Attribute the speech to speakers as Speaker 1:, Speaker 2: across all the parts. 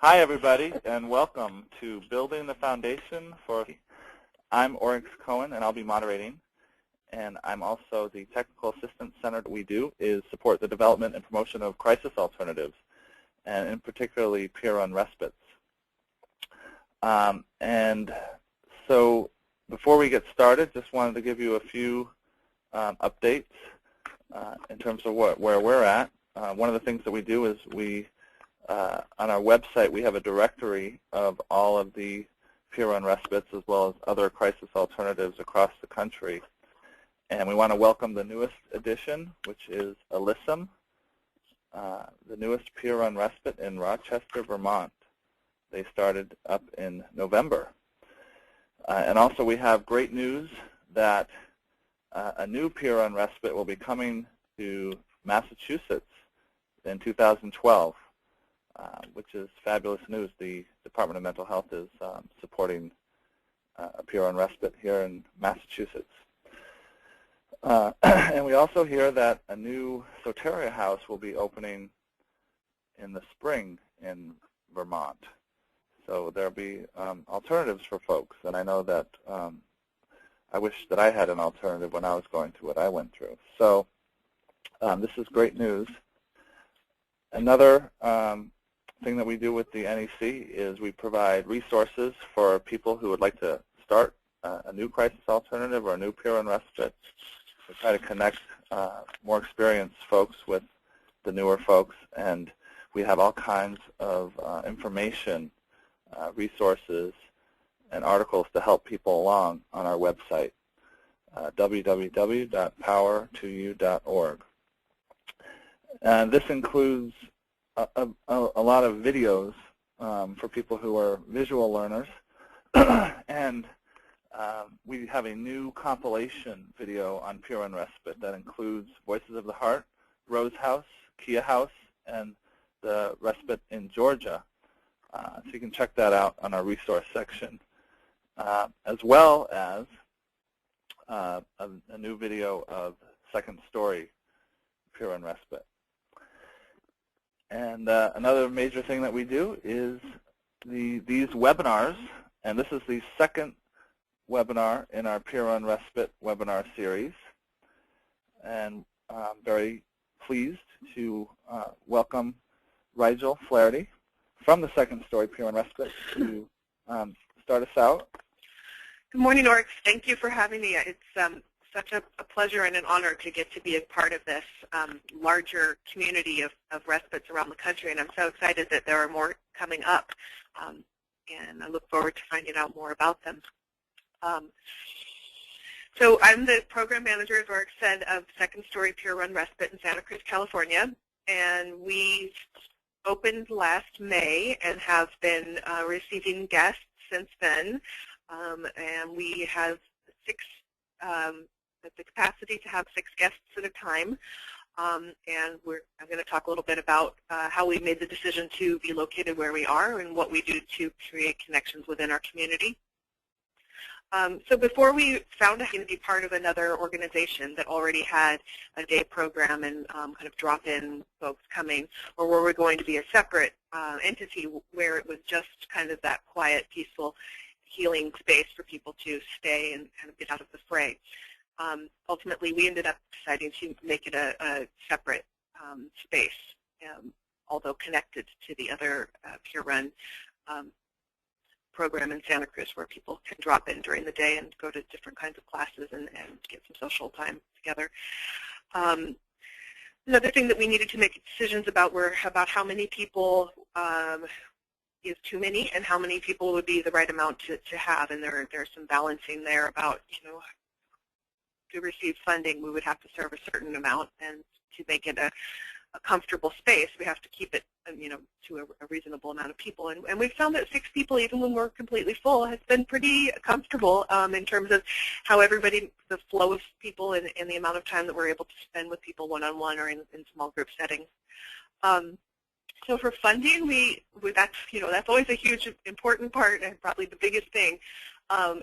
Speaker 1: Hi, everybody, and welcome to Building the Foundation for. I'm Oryx Cohen, and I'll be moderating. And I'm also the technical assistant center. What we do is support the development and promotion of crisis alternatives, and in particularly peer-run respites. And so before we get started, just wanted to give you a few updates in terms of where we're at. One of the things that we do is on our website, we have a directory of all of the peer-run respites as well as other crisis alternatives across the country. And we want to welcome the newest addition, which is Alyssum, the newest peer-run respite in Rochester, Vermont. They started up in November. And also we have great news that a new peer-run respite will be coming to Massachusetts in 2012. Which is fabulous news. The Department of Mental Health is supporting a peer-run respite here in Massachusetts. And we also hear that a new Soteria house will be opening in the spring in Vermont. So there'll be alternatives for folks. And I know that I wish that I had an alternative when I was going through what I went through. So this is great news. Another thing that we do with the NEC is we provide resources for people who would like to start a new crisis alternative or a new peer-run respite to try to connect more experienced folks with the newer folks. And we have all kinds of information, resources, and articles to help people along on our website, www.power2u.org. And this includes a lot of videos for people who are visual learners. And we have a new compilation video on peer-run respite that includes Voices of the Heart, Rose House, Kia House, and the respite in Georgia. So you can check that out on our resource section, as well as a new video of Second Story peer-run respite. And another major thing that we do is these webinars, and this is the second webinar in our peer-run respite webinar series. And I'm very pleased to welcome Rigel Flaherty from the Second Story Peer-run Respite to start us out.
Speaker 2: Good morning, Oryx. Thank you for having me. It's such a pleasure and an honor to get to be a part of this larger community of respites around the country, and I'm so excited that there are more coming up, and I look forward to finding out more about them. So I'm the program manager, as Oryx said, of Second Story Peer-run Respite in Santa Cruz, California, and we opened last May and have been receiving guests since then, and we have the capacity to have 6 guests at a time, and I'm going to talk a little bit about how we made the decision to be located where we are and what we do to create connections within our community. So before we found a to be part of another organization that already had a day program and kind of drop-in folks coming, or were we going to be a separate entity where it was just kind of that quiet, peaceful, healing space for people to stay and kind of get out of the fray. Ultimately, we ended up deciding to make it a separate space, although connected to the other peer-run program in Santa Cruz, where people can drop in during the day and go to different kinds of classes and get some social time together. Another thing that we needed to make decisions about were about how many people is too many and how many people would be the right amount to have, and there's some balancing there about, to receive funding, we would have to serve a certain amount, and to make it a comfortable space, we have to keep it, to a reasonable amount of people. And we've found that 6 people, even when we're completely full, has been pretty comfortable in terms of how everybody, the flow of people and the amount of time that we're able to spend with people one-on-one or in small group settings. So for funding, that's always a huge, important part, and probably the biggest thing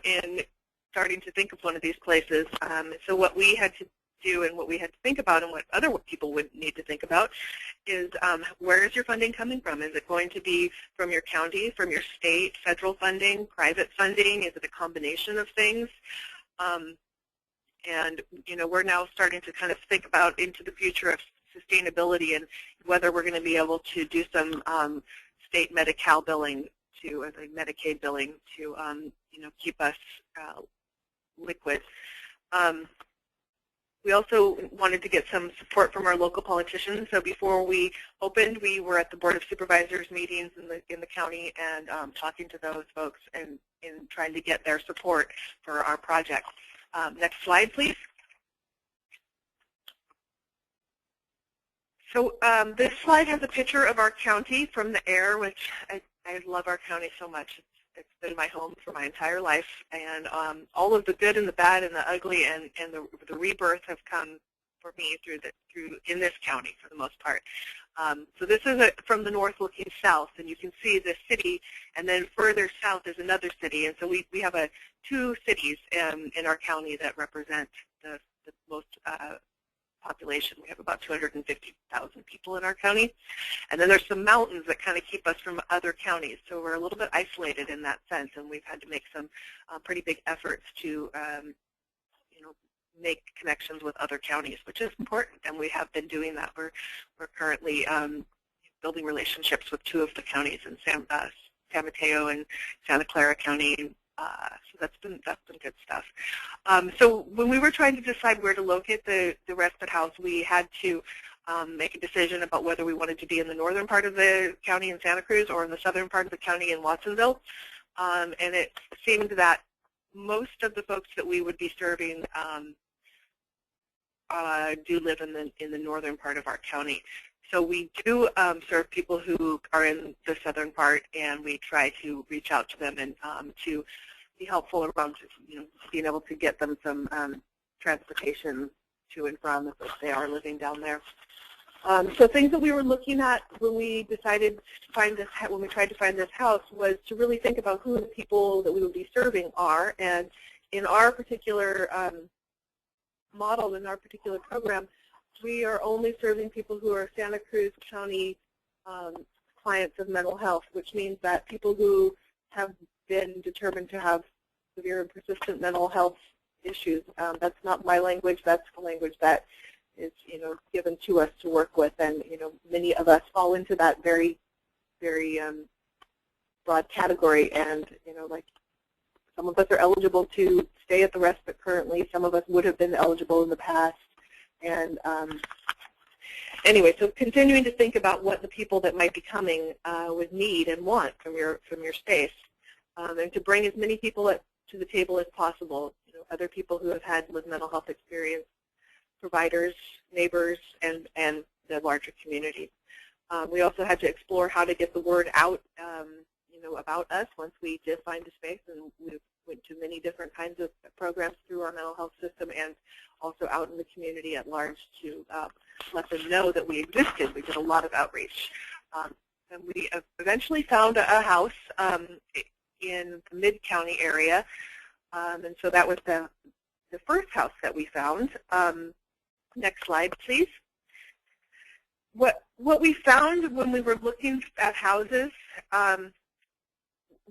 Speaker 2: in starting to think of one of these places. So what we had to do and what we had to think about and what other people would need to think about is where is your funding coming from? Is it going to be from your county, from your state, federal funding, private funding? Is it a combination of things? And we're now starting to kind of think about into the future of sustainability and whether we're going to be able to do some state Medi-Cal billing to, or Medicaid billing to, keep us liquid. We also wanted to get some support from our local politicians. So before we opened, we were at the Board of Supervisors meetings in the county and talking to those folks and trying to get their support for our project. Next slide, please. So this slide has a picture of our county from the air, which I love our county so much. It's been my home for my entire life, and all of the good and the bad and the ugly and the rebirth have come for me in this county for the most part. So this is from the north looking south, and you can see the city, and then further south is another city, and so we have two cities in our county that represent the most population. We have about 250,000 people in our county. And then there's some mountains that kind of keep us from other counties. So we're a little bit isolated in that sense, and we've had to make some pretty big efforts to make connections with other counties, which is important, and we have been doing that. We're currently building relationships with two of the counties in San Mateo and Santa Clara County. So that's been good stuff. So when we were trying to decide where to locate the respite house, we had to make a decision about whether we wanted to be in the northern part of the county in Santa Cruz or in the southern part of the county in Watsonville. And it seemed that most of the folks that we would be serving do live in the northern part of our county. So we do serve people who are in the southern part, and we try to reach out to them and to be helpful around being able to get them some transportation to and from if they are living down there. So things that we were looking at when we decided to find this, when we tried to find this house, was to really think about who the people that we would be serving are. And in our particular model, in our particular program, we are only serving people who are Santa Cruz County clients of mental health, which means that people who have been determined to have severe and persistent mental health issues. That's not my language. That's the language that is, given to us to work with, and many of us fall into that very, very broad category. And like some of us are eligible to stay at the respite currently. Some of us would have been eligible in the past. And anyway, so continuing to think about what the people that might be coming would need and want from your space, and to bring as many people to the table as possible. Other people who have had lived mental health experience, providers, neighbors, and the larger community. We also had to explore how to get the word out, about us once we did find a space, and we went to many different kinds of programs through our mental health system and also out in the community at large to let them know that we existed. We did a lot of outreach. And we eventually found a house in the Mid-County area, and so that was the first house that we found. Next slide, please. What we found when we were looking at houses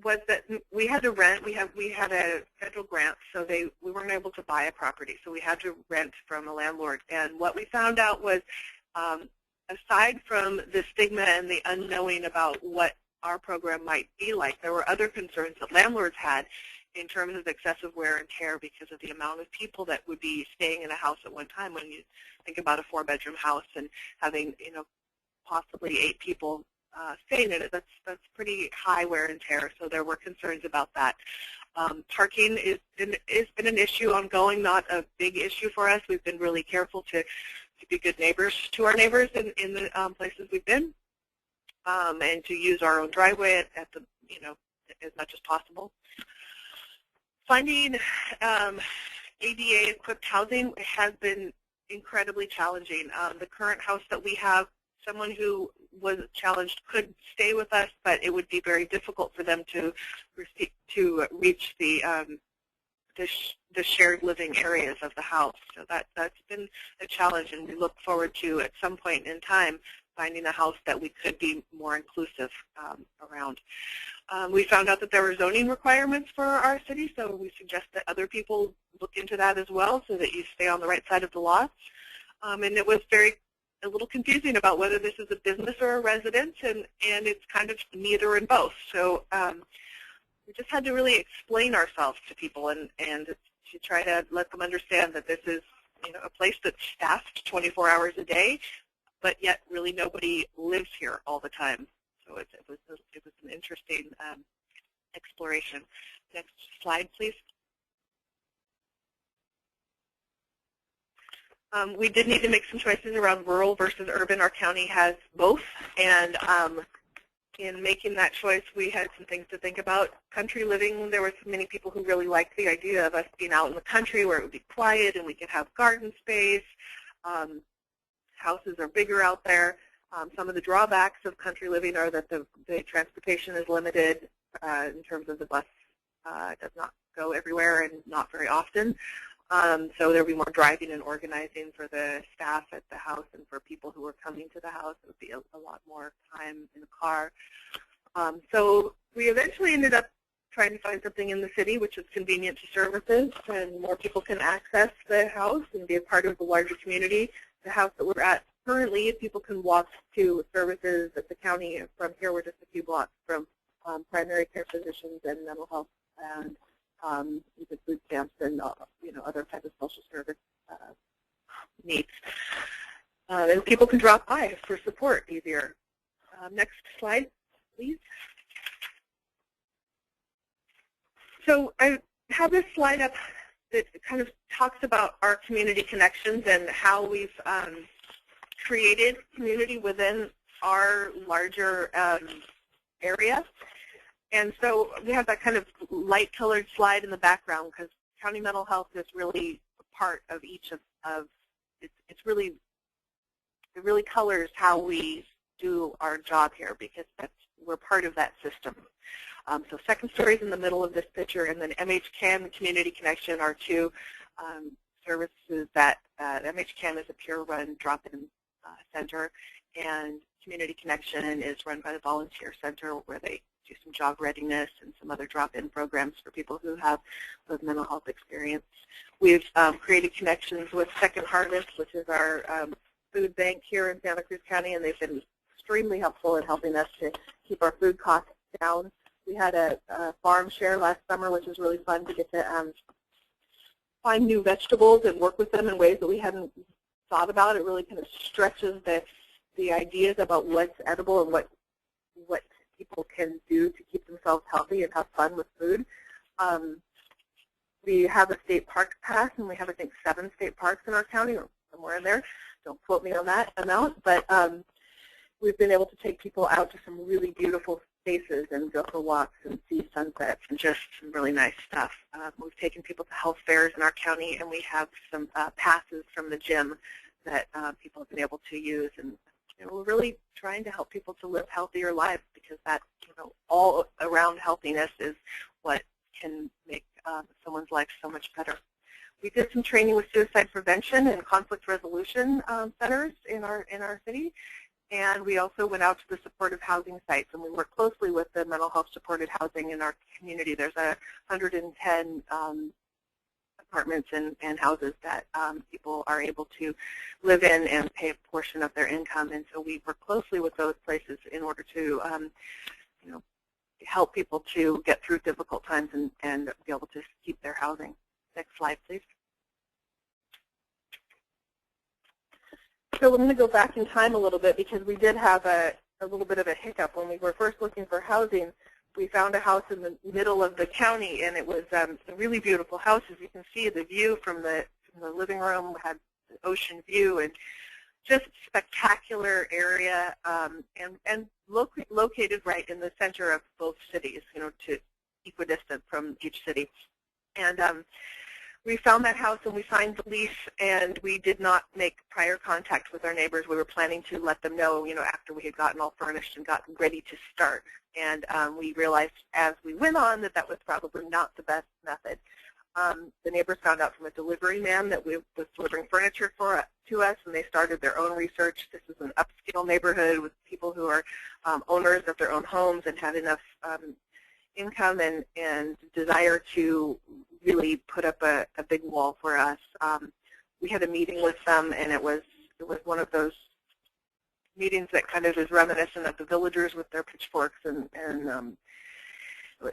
Speaker 2: was that we had to rent. We had a federal grant, so we weren't able to buy a property, so we had to rent from a landlord. And what we found out was, aside from the stigma and the unknowing about what our program might be like, there were other concerns that landlords had in terms of excessive wear and tear because of the amount of people that would be staying in a house at one time. When you think about a 4-bedroom house and having, possibly 8 people staying in it, that's pretty high wear and tear. So there were concerns about that. Parking has been an issue ongoing, not a big issue for us. We've been really careful to be good neighbors to our neighbors in the places we've been, and to use our own driveway at the as much as possible. Finding ADA-equipped housing has been incredibly challenging. The current house that we have, someone who was challenged could stay with us, but it would be very difficult for them to reach the the shared living areas of the house. So that's been a challenge, and we look forward to, at some point in time, finding a house that we could be more inclusive around. We found out that there were zoning requirements for our city, so we suggest that other people look into that as well so that you stay on the right side of the law. And it was a little confusing about whether this is a business or a residence, and it's kind of neither and both. So we just had to really explain ourselves to people and to try to let them understand that this is a place that's staffed 24 hours a day, but yet really nobody lives here all the time. So it was an interesting exploration. Next slide, please. We did need to make some choices around rural versus urban. Our county has both, and in making that choice, we had some things to think about. Country living, there were many people who really liked the idea of us being out in the country where it would be quiet and we could have garden space. Houses are bigger out there. Some of the drawbacks of country living are that the transportation is limited in terms of the bus does not go everywhere and not very often. So there will be more driving and organizing for the staff at the house, and for people who are coming to the house, it would be a lot more time in the car. So we eventually ended up trying to find something in the city which is convenient to services, and more people can access the house and be a part of the larger community. The house that we're at currently, people can walk to services at the county. From here, we're just a few blocks from primary care physicians and mental health and even food stamps and other types of social service needs. And people can drop by for support easier. Next slide, please. So I have this slide up that kind of talks about our community connections and how we've created community within our larger area. And so we have that kind of light-colored slide in the background because county mental health is really a part of each of it really colors how we do our job here, because we're part of that system. So second story is in the middle of this picture, and then MHCAN and Community Connection are two services that MHCAN is a peer-run drop-in center, and Community Connection is run by the Volunteer Center, where they do some job readiness and some other drop-in programs for people who have those mental health experience. We've created connections with Second Harvest, which is our food bank here in Santa Cruz County, and they've been extremely helpful in helping us to keep our food costs down. We had a farm share last summer, which was really fun to get to find new vegetables and work with them in ways that we hadn't thought about. It really kind of stretches the ideas about what's edible and what people can do to keep themselves healthy and have fun with food. We have a state park pass, and we have, I think, 7 state parks in our county, or somewhere in there. Don't quote me on that amount, but we've been able to take people out to some really beautiful spaces and go for walks and see sunsets and just some really nice stuff. We've taken people to health fairs in our county, and we have some passes from the gym that people have been able to use. And we're really trying to help people to live healthier lives, because that, all around healthiness is what can make someone's life so much better. We did some training with suicide prevention and conflict resolution centers in our city, and we also went out to the supportive housing sites, and we work closely with the mental health supported housing in our community. There's 110 apartments and houses that people are able to live in and pay a portion of their income, and so we work closely with those places in order to help people to get through difficult times and be able to keep their housing. Next slide, please. So I'm going to go back in time a little bit, because we did have a little bit of a hiccup. When we were first looking for housing, we found a house in the middle of the county, and it was a really beautiful house. As you can see, the view from the living room had an ocean view, and just spectacular area, and located right in the center of both cities, to equidistant from each city. And we found that house, and we signed the lease, and we did not make prior contact with our neighbors. We were planning to let them know, after we had gotten all furnished and gotten ready to start. And we realized as we went on that was probably not the best method. The neighbors found out from a delivery man that was delivering furniture to us, and they started their own research. This is an upscale neighborhood with people who are owners of their own homes and have enough income and desire to really put up a big wall for us. We had a meeting with them, and it was one of those meetings that kind of is reminiscent of the villagers with their pitchforks, and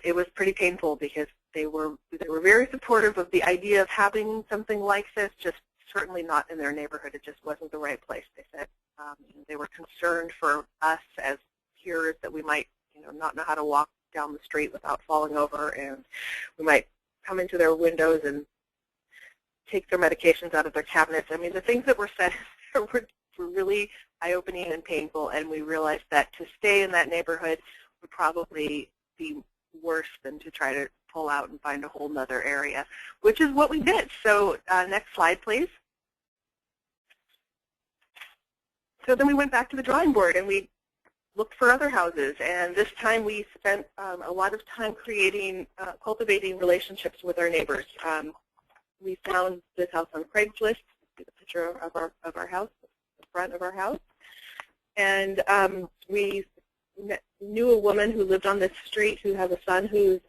Speaker 2: it was pretty painful because they were very supportive of the idea of having something like this, just certainly not in their neighborhood. It just wasn't the right place, they said. They were concerned for us as peers that we might not know how to walk down the street without falling over, and we might come into their windows and take their medications out of their cabinets. I mean, the things that were said were really eye-opening and painful, and we realized that to stay in that neighborhood would probably be worse than to try to pull out and find a whole nother area, which is what we did. So next slide, please. So then we went back to the drawing board and we looked for other houses, and this time we spent a lot of time cultivating relationships with our neighbors. We found this house on Craigslist, the picture of our house, the front of our house, and we knew a woman who lived on this street who has a son who's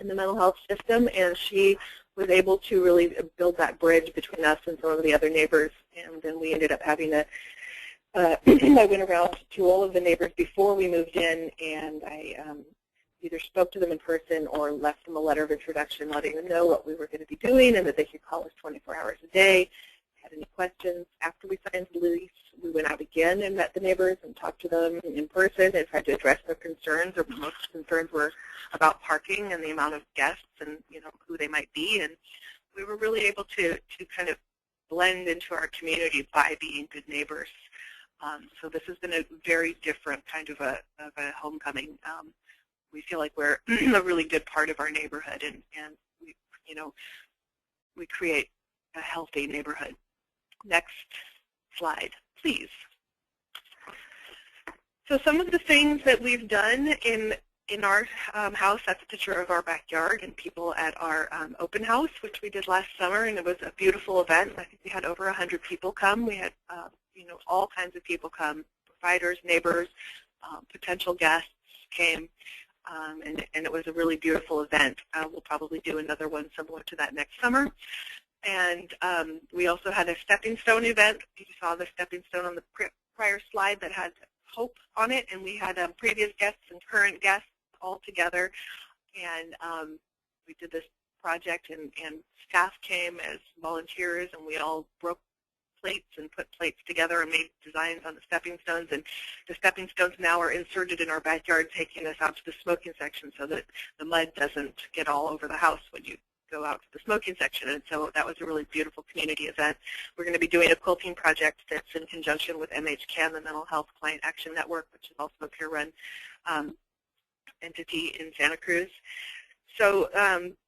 Speaker 2: in the mental health system, and she was able to really build that bridge between us and some of the other neighbors, and then we ended up having I went around to all of the neighbors before we moved in, and I either spoke to them in person or left them a letter of introduction letting them know what we were going to be doing and that they could call us 24 hours a day. If they had any questions. After we signed the lease, we went out again and met the neighbors and talked to them in person and tried to address their concerns. Or most concerns were about parking and the amount of guests and who they might be. And we were really able to kind of blend into our community by being good neighbors. So this has been a very different kind of a homecoming. We feel like we're a really good part of our neighborhood, and we create a healthy neighborhood. Next slide, please. So some of the things that we've done in our house, that's a picture of our backyard and people at our open house, which we did last summer, and it was a beautiful event. I think we had over 100 people come. We had all kinds of people come, providers, neighbors, potential guests came, and it was a really beautiful event. We'll probably do another one similar to that next summer. And we also had a stepping stone event. You saw the stepping stone on the prior slide that had hope on it, and we had previous guests and current guests all together, and we did this project, and staff came as volunteers, and we all broke plates and put plates together and made designs on the stepping stones, and the stepping stones now are inserted in our backyard, taking us out to the smoking section so that the mud doesn't get all over the house when you go out to the smoking section. And so that was a really beautiful community event. We're going to be doing a quilting project that's in conjunction with MHCAN, the Mental Health Client Action Network, which is also a peer-run entity in Santa Cruz. So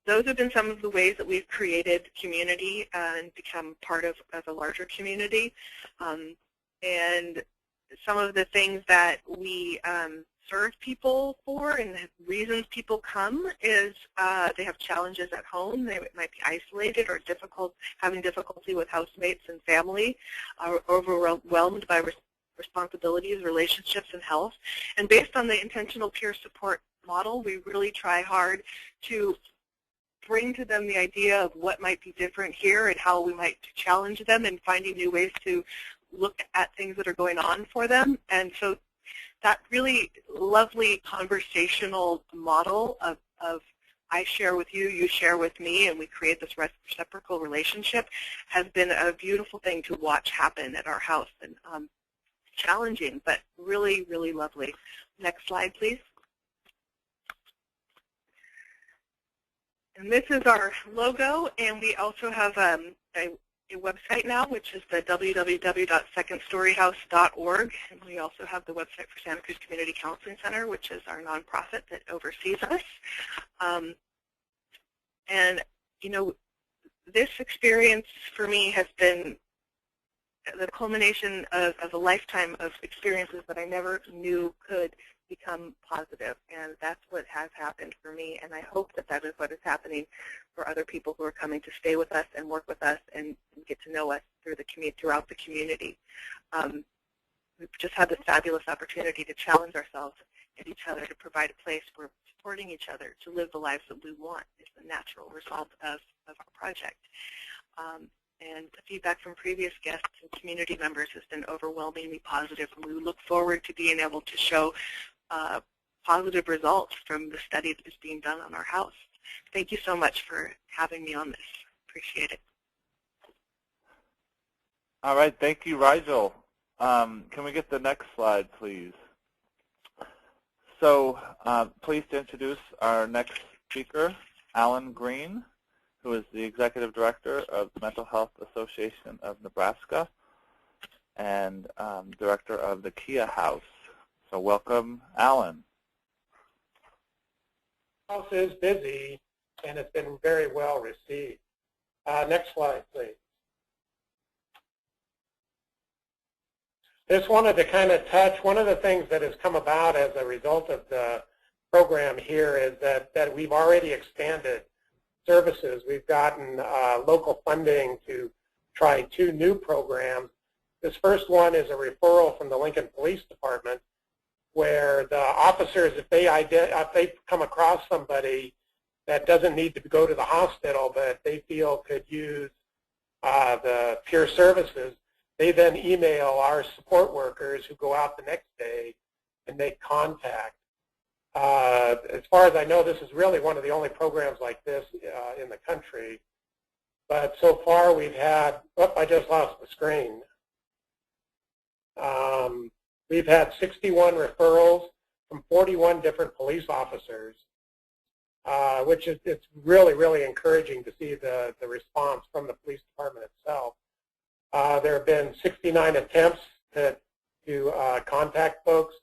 Speaker 2: those have been some of the ways that we've created community and become part of a larger community. And some of the things that we serve people for and the reasons people come is they have challenges at home. They might be isolated or having difficulty with housemates and family, are overwhelmed by responsibilities, relationships, and health. And based on the intentional peer support model, we really try hard to bring to them the idea of what might be different here and how we might challenge them in finding new ways to look at things that are going on for them. And so that really lovely conversational model of I share with you, you share with me, and we create this reciprocal relationship has been a beautiful thing to watch happen at our house, and challenging, but really, really lovely. Next slide, please. And this is our logo, and we also have a website now, which is the www.secondstoryhouse.org. And we also have the website for Santa Cruz Community Counseling Center, which is our nonprofit that oversees us. And, this experience for me has been the culmination of a lifetime of experiences that I never knew could become positive, and that's what has happened for me, and I hope that that is what is happening for other people who are coming to stay with us and work with us and get to know us throughout the community. We've just had this fabulous opportunity to challenge ourselves and each other, to provide a place for supporting each other to live the lives that we want. It's a natural result of our project. And the feedback from previous guests and community members has been overwhelmingly positive, and we look forward to being able to show positive results from the study that is being done on our house. Thank you so much for having me on this. Appreciate it.
Speaker 1: All right, thank you, Rigel. Can we get the next slide, please? So pleased to introduce our next speaker, Alan Green, who is the Executive Director of the Mental Health Association of Nebraska and Director of the Kia House. So welcome, Alan.
Speaker 3: House is busy, and it's been very well received. Next slide, please. Just wanted to kind of touch, one of the things that has come about as a result of the program here is that we've already expanded services. We've gotten local funding to try 2 new programs. This first one is a referral from the Lincoln Police Department, where the officers, if they come across somebody that doesn't need to go to the hospital but they feel could use the peer services, they then email our support workers who go out the next day and make contact. As far as I know, this is really one of the only programs like this in the country. But so far we've had, I just lost the screen. We've had 61 referrals from 41 different police officers, which is, it's really, really encouraging to see the response from the police department itself. There have been 69 attempts to contact folks,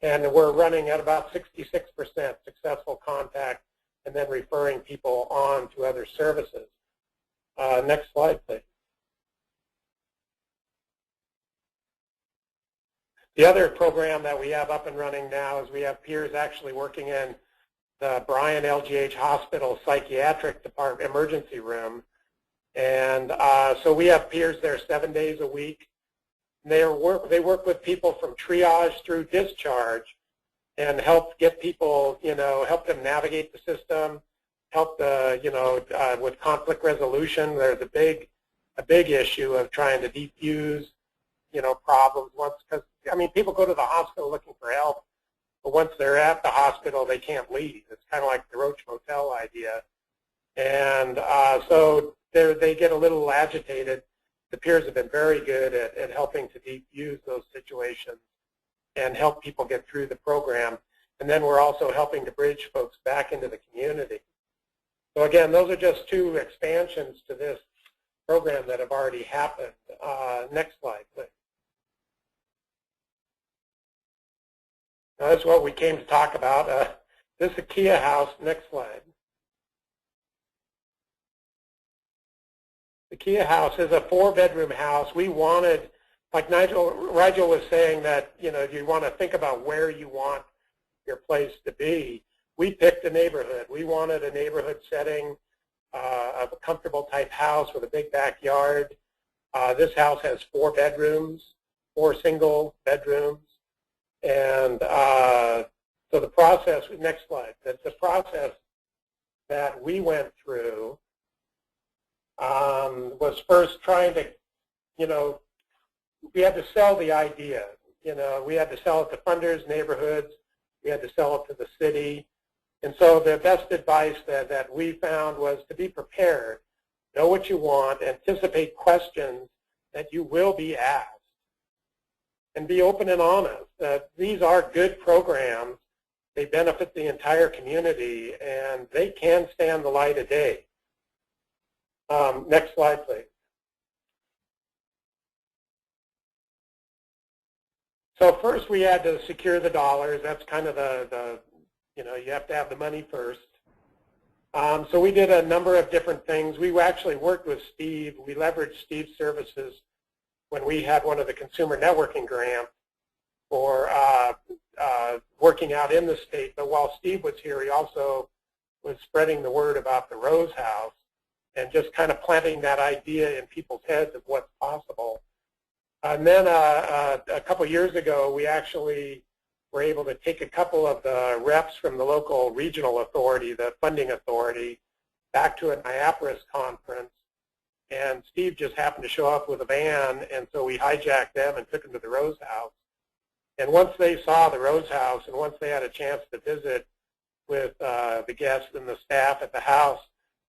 Speaker 3: and we're running at about 66% successful contact and then referring people on to other services. Next slide, please. The other program that we have up and running now is we have peers actually working in the Bryan LGH Hospital Psychiatric Department emergency room. And so we have peers there 7 days a week. They work with people from triage through discharge and help get people, help them navigate the system, help with conflict resolution. There's a big issue of trying to defuse, problems because people go to the hospital looking for help, but once they're at the hospital, they can't leave. It's kind of like the Roach Motel idea, and so they get a little agitated. The peers have been very good at helping to defuse those situations and help people get through the program. And then we're also helping to bridge folks back into the community. So again, those are just 2 expansions to this program that have already happened. Next slide, please. Now, that's what we came to talk about. This is a Kia House. Next slide. The Kia House is a 4-bedroom house. We wanted, like Rigel was saying, that you want to think about where you want your place to be. We picked a neighborhood. We wanted a neighborhood setting of a comfortable type house with a big backyard. This house has 4 bedrooms, 4 single bedrooms. And so the process, next slide, the process that we went through was first trying to, we had to sell the idea. We had to sell it to funders, neighborhoods. We had to sell it to the city. And so the best advice that we found was to be prepared, know what you want, anticipate questions that you will be asked, and be open and honest. These are good programs. They benefit the entire community, and they can stand the light of day. Next slide, please. So first we had to secure the dollars. That's kind of you have to have the money first. So we did a number of different things. We actually worked with Steve. We leveraged Steve's services when we had one of the consumer networking grants for working out in the state. But while Steve was here, he also was spreading the word about the Rose House and just kind of planting that idea in people's heads of what's possible. And then a couple years ago, we actually were able to take a couple of the reps from the local regional authority, the funding authority, back to a Niaparas conference. And Steve just happened to show up with a van, and so we hijacked them and took them to the Rose House. And once they saw the Rose House and once they had a chance to visit with the guests and the staff at the house,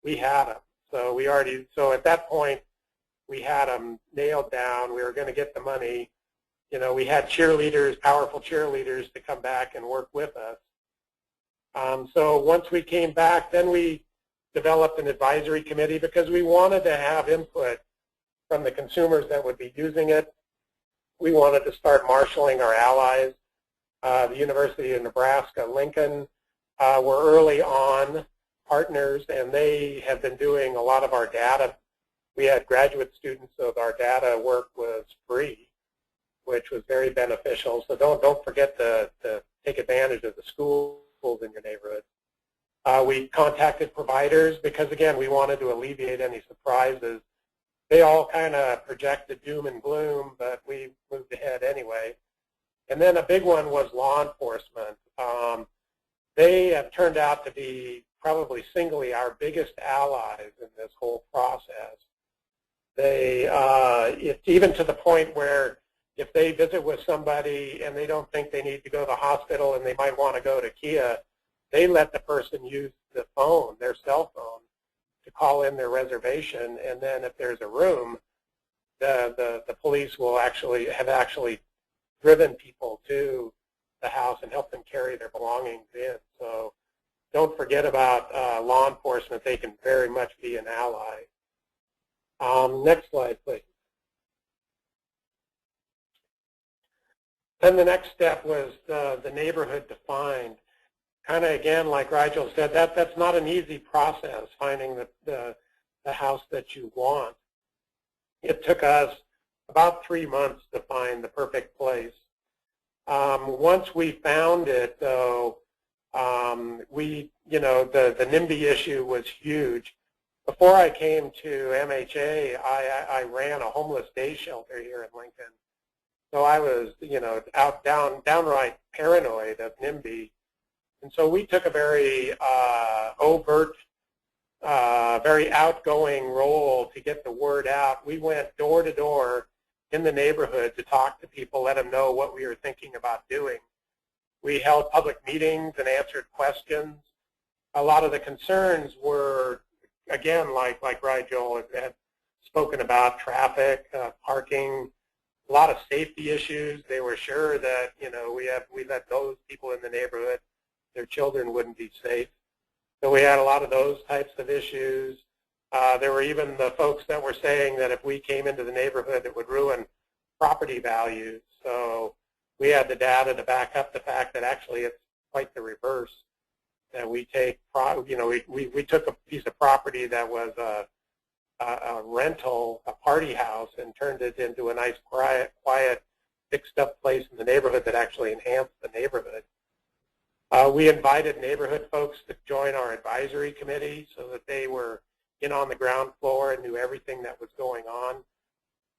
Speaker 3: we had them. So at that point, we had them nailed down. We were going to get the money. You know, we had cheerleaders, powerful cheerleaders, to come back and work with us. So once we came back, then we developed an advisory committee because we wanted to have input from the consumers that would be using it. We wanted to start marshaling our allies. The University of Nebraska, Lincoln were early on partners, and they have been doing a lot of our data. We had graduate students, so our data work was free, which was very beneficial. So don't forget to take advantage of the schools in your neighborhood. We contacted providers because, again, we wanted to alleviate any surprises. They all kind of projected doom and gloom, but we moved ahead anyway. And then a big one was law enforcement. They have turned out to be probably singly our biggest allies in this whole process. It's even to the point where if they visit with somebody and they don't think they need to go to the hospital and they might want to go to Kia, they let the person use the phone, their cell phone, to call in their reservation, and then if there's a room, the police will have actually driven people to the house and help them carry their belongings in. So don't forget about law enforcement. They can very much be an ally. Next slide, please. Then the next step was the neighborhood defined. Kind of, again, like Rigel said, that's not an easy process, finding the house that you want. It took us about 3 months to find the perfect place. Once we found it, though, the NIMBY issue was huge. Before I came to MHA, I ran a homeless day shelter here in Lincoln. So I was, downright paranoid of NIMBY. And so we took a very overt, very outgoing role to get the word out. We went door to door in the neighborhood to talk to people, let them know what we were thinking about doing. We held public meetings and answered questions. A lot of the concerns were, again, like Rigel had spoken about, traffic, parking, a lot of safety issues. They were sure that, we let those people in the neighborhood, their children wouldn't be safe. So we had a lot of those types of issues. There were even the folks that were saying that if we came into the neighborhood, it would ruin property values. So we had the data to back up the fact that actually it's quite the reverse. That we take, we took a piece of property that was a rental, a party house, and turned it into a nice, quiet, fixed-up place in the neighborhood that actually enhanced the neighborhood. We invited neighborhood folks to join our advisory committee so that they were in on the ground floor and knew everything that was going on.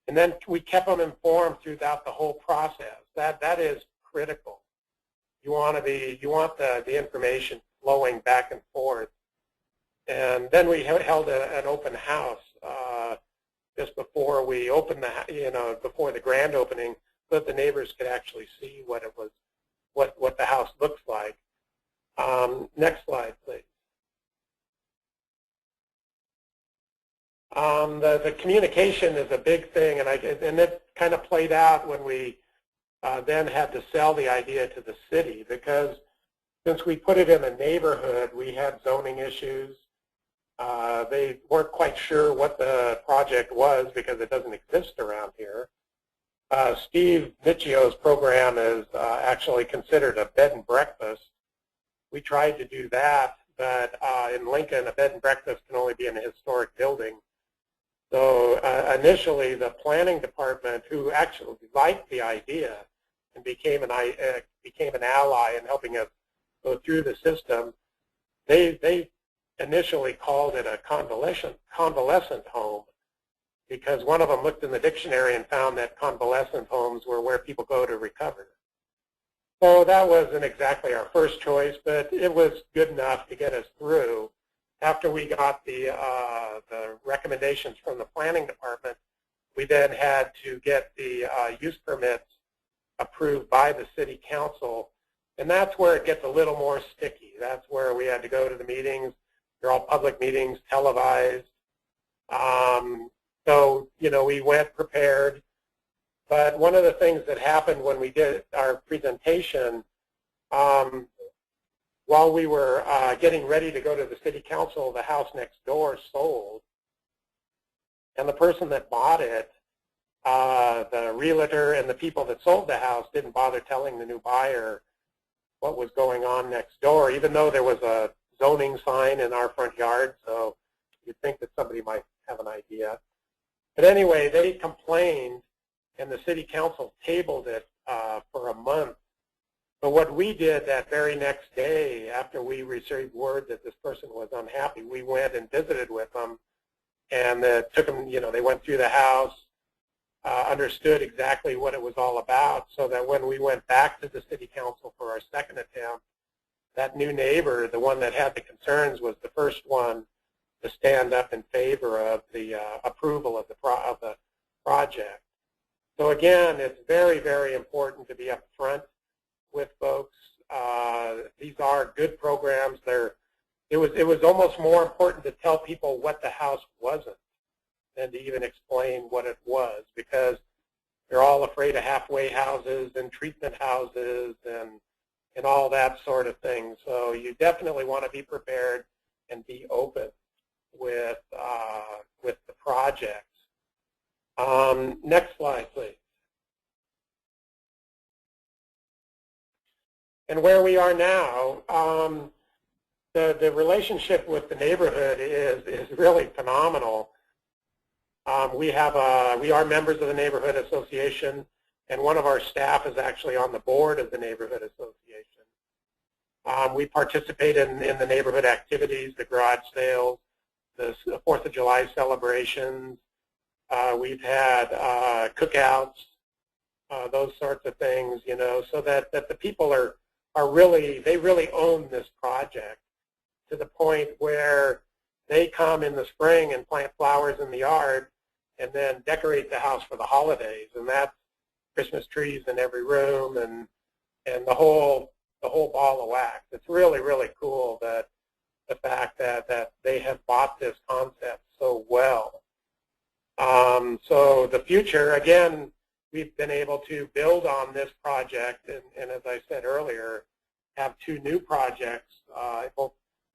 Speaker 3: And then we kept them informed throughout the whole process. That is critical. You want the information flowing back and forth. And then we held an open house just before we opened before the grand opening, so that the neighbors could actually see what it was, what the house looks like. Next slide, please. The communication is a big thing, and it kind of played out when we then had to sell the idea to the city, because since we put it in a neighborhood, we had zoning issues. They weren't quite sure what the project was because it doesn't exist around here. Steve Miccio's program is actually considered a bed and breakfast. We tried to do that, but in Lincoln, a bed and breakfast can only be in a historic building. So initially, the planning department, who actually liked the idea and became an ally in helping us go through the system. They initially called it a convalescent home because one of them looked in the dictionary and found that convalescent homes were where people go to recover. So that wasn't exactly our first choice, but it was good enough to get us through. After we got the recommendations from the planning department, we then had to get the use permits approved by the city council, and that's where it gets a little more sticky. That's where we had to go to the meetings. They're all public meetings, televised. So, we went prepared. But one of the things that happened when we did our presentation, while we were getting ready to go to the city council, the house next door sold. And the person that bought it, the realtor and the people that sold the house didn't bother telling the new buyer what was going on next door, even though there was a zoning sign in our front yard, so you'd think that somebody might have an idea. But anyway, they complained, and the city council tabled it for a month. But what we did that very next day, after we received word that this person was unhappy, we went and visited with them, and took them, they went through the house, understood exactly what it was all about, so that when we went back to the city council for our second attempt, that new neighbor, the one that had the concerns, was the first one to stand up in favor of the approval of the project. So again, it's very, very important to be upfront with folks. These are good programs. It was almost more important to tell people what the house wasn't than to even explain what it was, because they're all afraid of halfway houses and treatment houses and all that sort of thing. So you definitely want to be prepared and be open with the projects. Next slide, please. And where we are now, the relationship with the neighborhood is really phenomenal. We are members of the neighborhood association, and one of our staff is actually on the board of the neighborhood association. We participate in the neighborhood activities, the garage sales, the 4th of July celebrations. We've had cookouts, those sorts of things, so that the people they really own this project, to the point where they come in the spring and plant flowers in the yard and then decorate the house for the holidays, and that's Christmas trees in every room and the whole ball of wax. It's really, really cool that the fact that they have bought this concept so well. So the future, again, we've been able to build on this project, and as I said earlier, have 2 new projects, both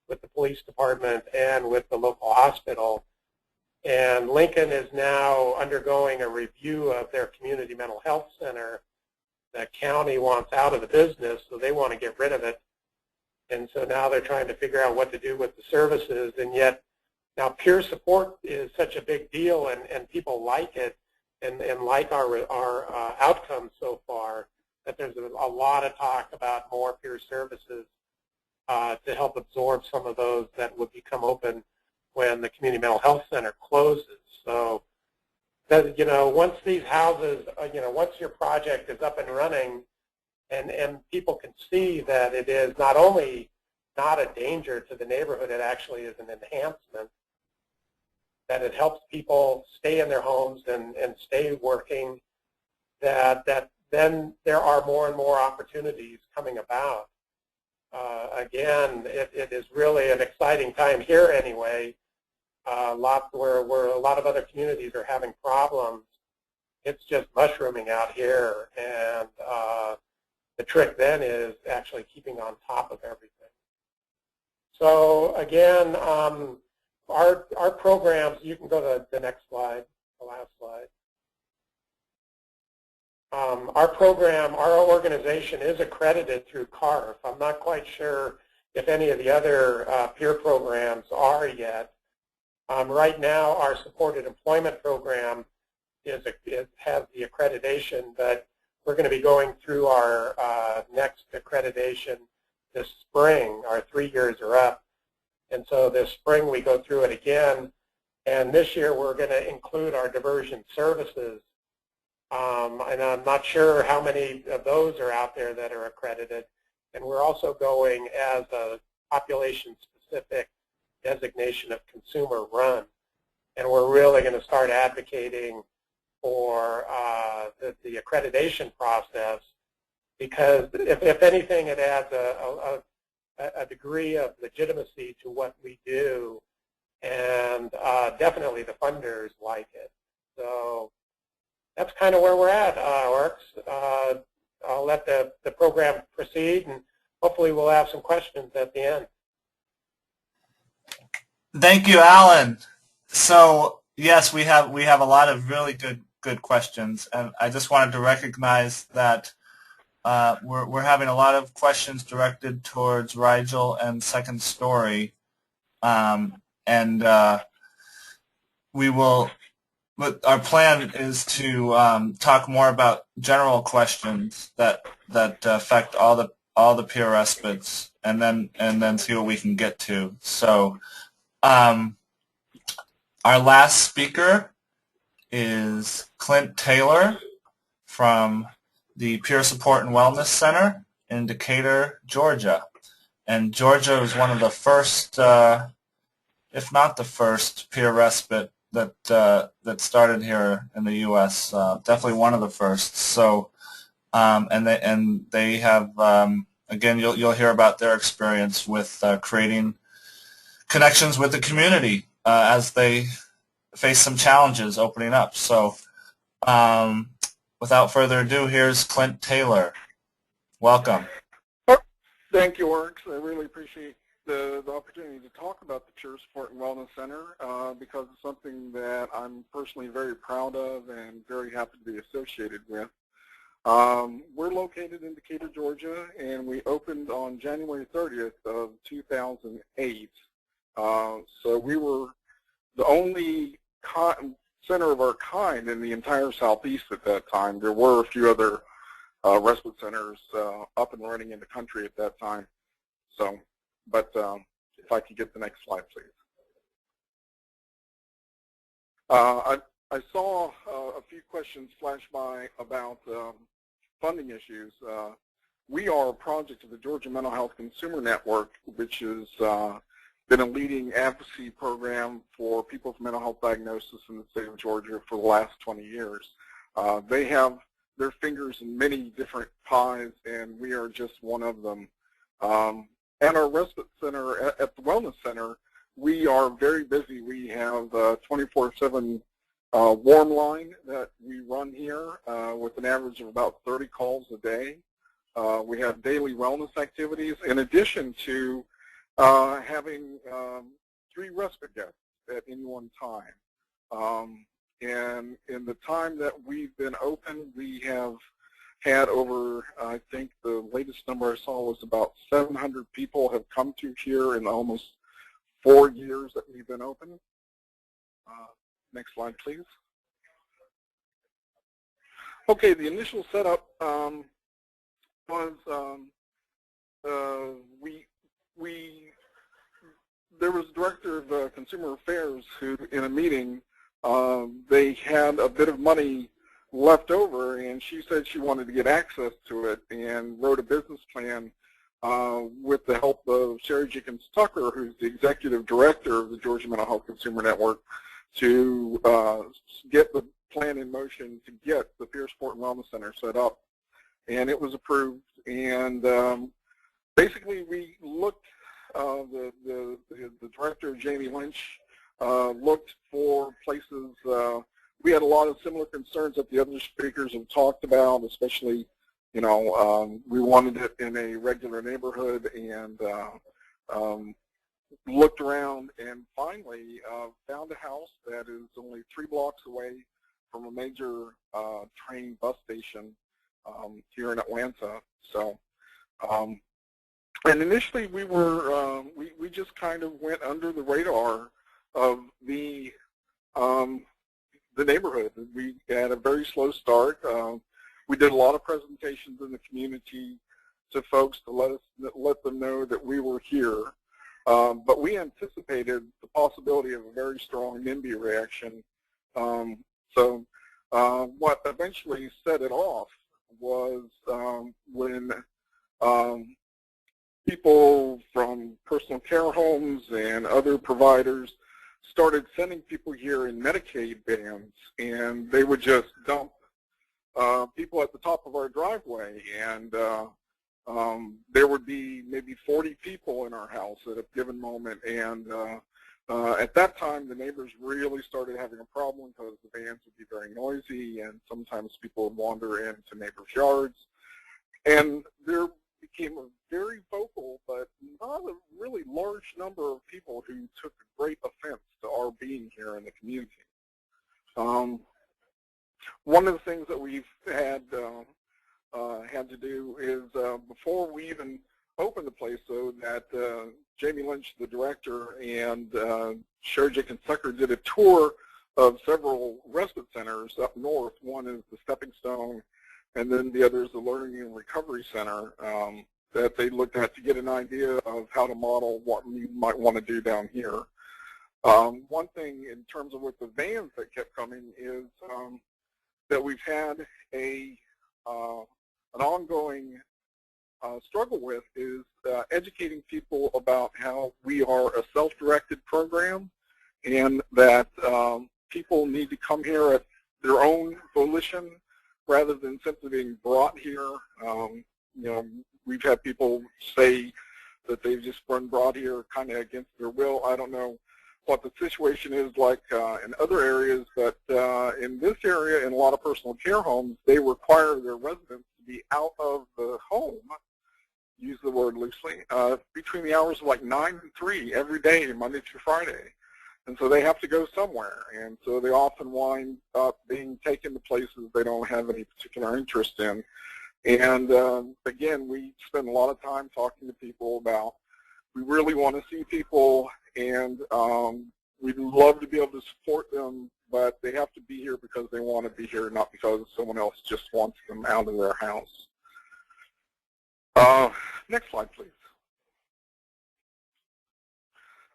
Speaker 3: with the police department and with the local hospital. And Lincoln is now undergoing a review of their community mental health center. The county wants out of the business, so they want to get rid of it. And so now they're trying to figure out what to do with the services, and yet now peer support is such a big deal, and people like it and like our outcomes so far, that there's a lot of talk about more peer services to help absorb some of those that would become open when the community mental health center closes. So that, once these houses, once your project is up and running, and people can see that it is not only not a danger to the neighborhood, it actually is an enhancement, that it helps people stay in their homes and stay working, that then there are more and more opportunities coming about. Again, it is really an exciting time here anyway. Where a lot of other communities are having problems. It's just mushrooming out here, and the trick then is actually keeping on top of everything. So again, our programs, you can go to the next slide, the last slide. Our program, our organization is accredited through CARF. I'm not quite sure if any of the other peer programs are yet. Right now, our supported employment program has the accreditation, but we're going to be going through our next accreditation this spring. Our 3 years are up. And so this spring we go through it again. And this year we're going to include our diversion services. And I'm not sure how many of those are out there that are accredited. And we're also going as a population-specific designation of consumer run. And we're really going to start advocating for the accreditation process, because if anything, it adds a degree of legitimacy to what we do, and definitely the funders like it. So that's kind of where we're at, Orks. I'll let the program proceed, and hopefully we'll have some questions at the end.
Speaker 1: Thank you, Alan. So yes, we have a lot of really good questions, and I just wanted to recognize that we're having a lot of questions directed towards Rigel and Second Story, and we will. But our plan is to talk more about general questions that affect all the peer respites, and then see what we can get to. So our last speaker is Clint Taylor from the Peer Support and Wellness Center in Decatur, Georgia. And Georgia was one of the first, if not the first, peer respite that started here in the U.S. Definitely one of the first. So, and they have again, you'll hear about their experience with creating connections with the community as they face some challenges opening up. So, without further ado, here's Clint Taylor. Welcome.
Speaker 4: Thank you, Orks. I really appreciate the opportunity to talk about the Peer Support and Wellness Center because it's something that I'm personally very proud of and very happy to be associated with. We're located in Decatur, Georgia, and we opened on January 30th of 2008. So we were the only center of our kind in the entire Southeast at that time. There were a few other respite centers up and running in the country at that time. So, but if I could get the next slide, please. I saw a few questions flash by about funding issues. We are a project of the Georgia Mental Health Consumer Network, which has been a leading advocacy program for people with mental health diagnosis in the state of Georgia for the last 20 years. They have their fingers in many different pies, and we are just one of them. At our respite center, at the Wellness Center, we are very busy. We have a 24/7 warm line that we run here with an average of about 30 calls a day. We have daily wellness activities in addition to having 3 respite guests at any one time. And in the time that we've been open, we have had over, I think the latest number I saw was about 700 people have come to here in almost 4 years that we've been open. Next slide, please. Okay, the initial setup was there was a director of consumer affairs who, in a meeting, they had a bit of money left over, and she said she wanted to get access to it and wrote a business plan with the help of Sherry Jenkins Tucker, who's the executive director of the Georgia Mental Health Consumer Network, to get the plan in motion to get the Peer Support and Wellness Center set up. And it was approved. And basically, we looked, the director, Jamie Lynch, looked for places. We had a lot of similar concerns that the other speakers have talked about, especially, you know, we wanted it in a regular neighborhood, and looked around and finally found a house that is only 3 blocks away from a major train bus station here in Atlanta. So, and initially we were, we just kind of went under the radar of the neighborhood. We had a very slow start. We did a lot of presentations in the community to folks to let them know that we were here. But we anticipated the possibility of a very strong NIMBY reaction. So what eventually set it off was when people from personal care homes and other providers started sending people here in Medicaid vans, and they would just dump people at the top of our driveway, and there would be maybe 40 people in our house at a given moment, and at that time the neighbors really started having a problem because the vans would be very noisy, and sometimes people would wander into neighbors' yards, and there became a very vocal but not a really large number of people who took great offense to our being here in the community. One of the things that we've had to do is before we even opened the place, so that Jamie Lynch, the director, and Sherry Jenkins Tucker did a tour of several respite centers up north. One is the Stepping Stone, and then the other is the Learning and Recovery Center that they looked at to get an idea of how to model what we might want to do down here. One thing in terms of with the vans that kept coming is that we've had an ongoing struggle with is educating people about how we are a self-directed program, and that people need to come here at their own volition rather than simply being brought here. You know, we've had people say that they've just been brought here kind of against their will. I don't know what the situation is like in other areas, but in this area, in a lot of personal care homes, they require their residents to be out of the home, use the word loosely, between the hours of like 9 and 3 every day, Monday through Friday. And so they have to go somewhere, and so they often wind up being taken to places they don't have any particular interest in. And again, we spend a lot of time talking to people about, we really want to see people, and we'd love to be able to support them, but they have to be here because they want to be here, not because someone else just wants them out of their house. Next slide, please.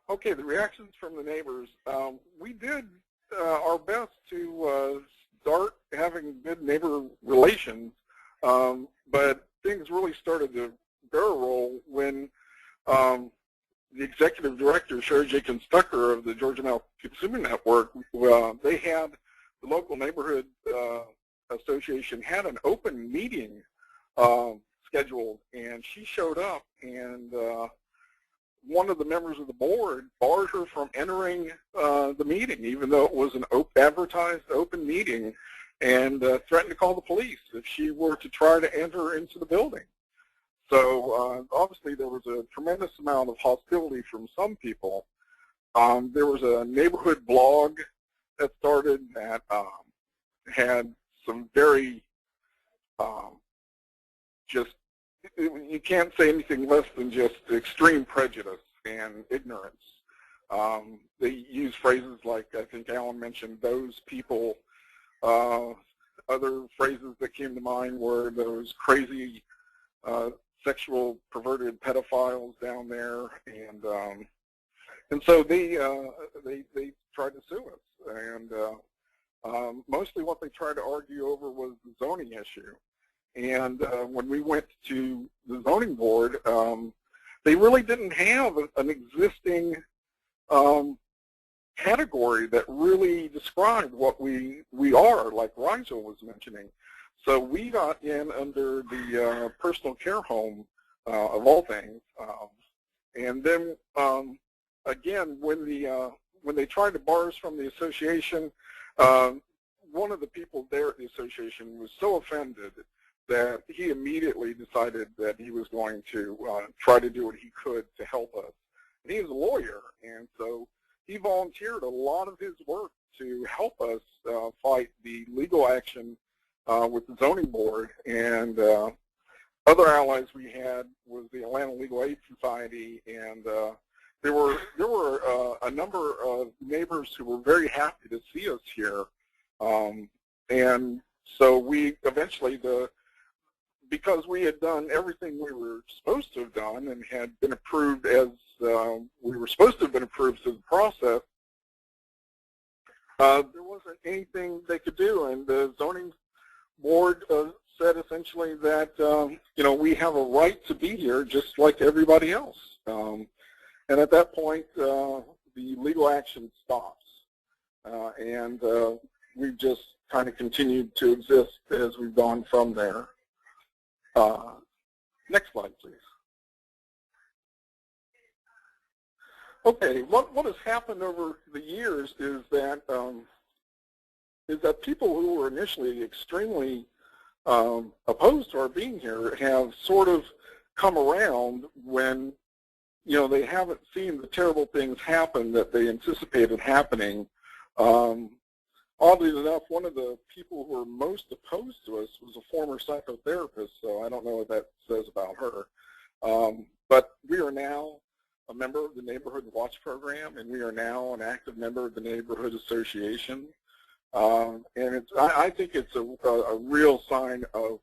Speaker 4: Okay, the reactions from the neighbors. We did our best to start having good neighbor relations, but things really started to barrel roll when the executive director, Sherry Jenkins Tucker of the Georgia Mental Consumer Network, they had the local neighborhood association had an open meeting scheduled, and she showed up, and one of the members of the board barred her from entering the meeting, even though it was an advertised open meeting, and threatened to call the police if she were to try to enter into the building. So obviously there was a tremendous amount of hostility from some people. There was a neighborhood blog that started that had some very just, you can't say anything less than just extreme prejudice and ignorance. They use phrases like, I think Alan mentioned, those people. Other phrases that came to mind were those crazy sexual perverted pedophiles down there, and so they tried to sue us, and mostly what they tried to argue over was the zoning issue. And when we went to the zoning board, they really didn't have an existing category that really described what we are, like Rysel was mentioning. So we got in under the personal care home, of all things. And then, again, when they tried to bar us from the association, one of the people there at the association was so offended that he immediately decided that he was going to try to do what he could to help us. And he was a lawyer, and so he volunteered a lot of his work to help us fight the legal action with the zoning board. And other allies we had was the Atlanta Legal Aid Society, and there were a number of neighbors who were very happy to see us here. And So we eventually, because we had done everything we were supposed to have done and had been approved as we were supposed to have been approved through the process, there wasn't anything they could do, and the zoning board said essentially that we have a right to be here just like everybody else. And at that point, the legal action stops, and we've just kind of continued to exist as we've gone from there. Next slide, please. Okay, what has happened over the years is that people who were initially extremely opposed to our being here have sort of come around when they haven't seen the terrible things happen that they anticipated happening. Oddly enough, one of the people who were most opposed to us was a former psychotherapist, so I don't know what that says about her. But we are now a member of the Neighborhood Watch Program, and we are now an active member of the Neighborhood Association. And I think it's a real sign of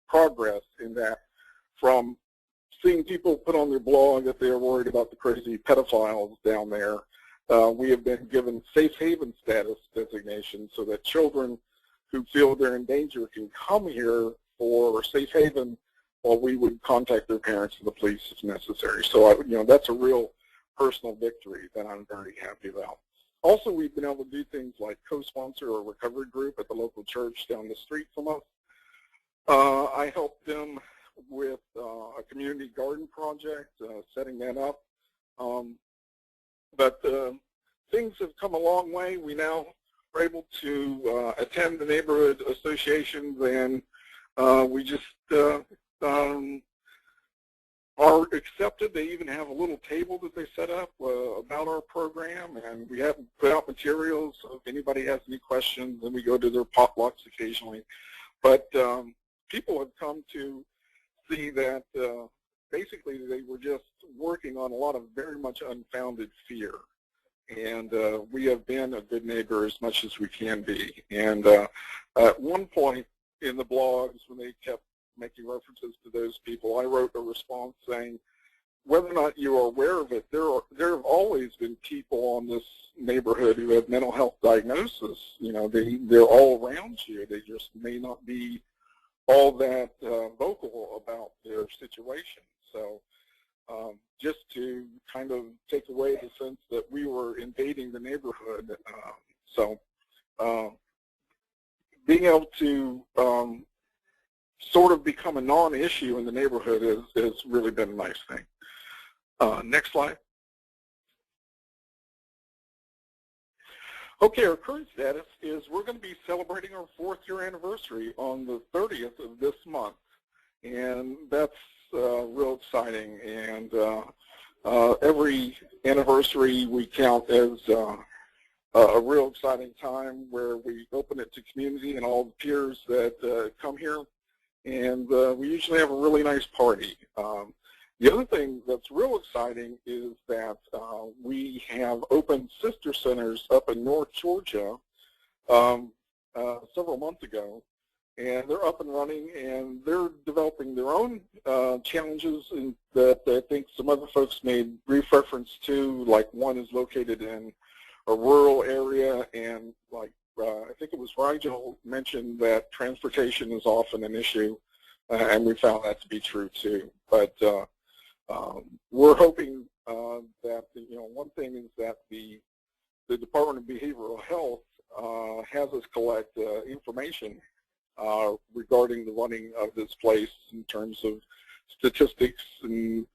Speaker 4: progress in that, from seeing people put on their blog that they are worried about the crazy pedophiles down there, we have been given safe haven status designation so that children who feel they're in danger can come here for safe haven, while we would contact their parents and the police if necessary. So that's a real personal victory that I'm very happy about. Also, we've been able to do things like co-sponsor a recovery group at the local church down the street from us. I helped them with a community garden project, setting that up. But things have come a long way. We now are able to attend the neighborhood associations, and we just are accepted. They even have a little table that they set up about our program, and we have put out materials so if anybody has any questions, and we go to their potlucks occasionally. But people have come to see that basically they were just working on a lot of very much unfounded fear. And we have been a good neighbor as much as we can be. And at one point in the blogs, when they kept making references to those people, I wrote a response saying, whether or not you are aware of it, there have always been people on this neighborhood who have mental health diagnosis. They're all around you. They just may not be all that vocal about their situation. So just to kind of take away the sense that we were invading the neighborhood. Being able to sort of become a non-issue in the neighborhood has really been a nice thing. Next slide. Okay, our current status is we're going to be celebrating our 4th year anniversary on the 30th of this month, and that's real exciting. And every anniversary we count as a real exciting time where we open it to community and all the peers that come here, and we usually have a really nice party. The other thing that's real exciting is that we have opened sister centers up in North Georgia several months ago, and they're up and running, and they're developing their own challenges that I think some other folks made brief reference to, like one is located in a rural area, and like I think it was Rigel mentioned that transportation is often an issue, and we found that to be true too. But we're hoping that one thing is that the Department of Behavioral Health has us collect information regarding the running of this place in terms of statistics and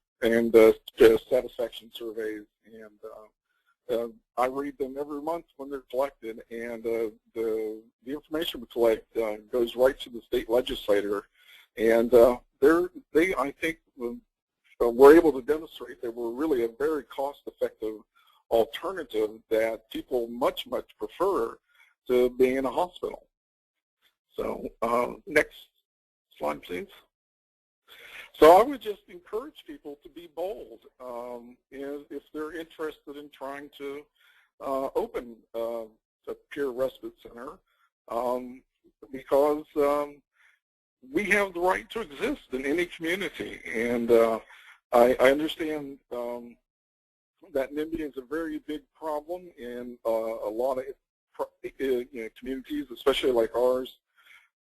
Speaker 4: satisfaction surveys, and I read them every month when they're collected, and the information we collect goes right to the state legislator, and they I think we're able to demonstrate that we're really a very cost-effective alternative that people much prefer to being in a hospital. So next slide, please. So I would just encourage people to be bold if they're interested in trying to open a peer respite center. because we have the right to exist in any community. And I understand that NIMBY is a very big problem in a lot of communities, especially like ours.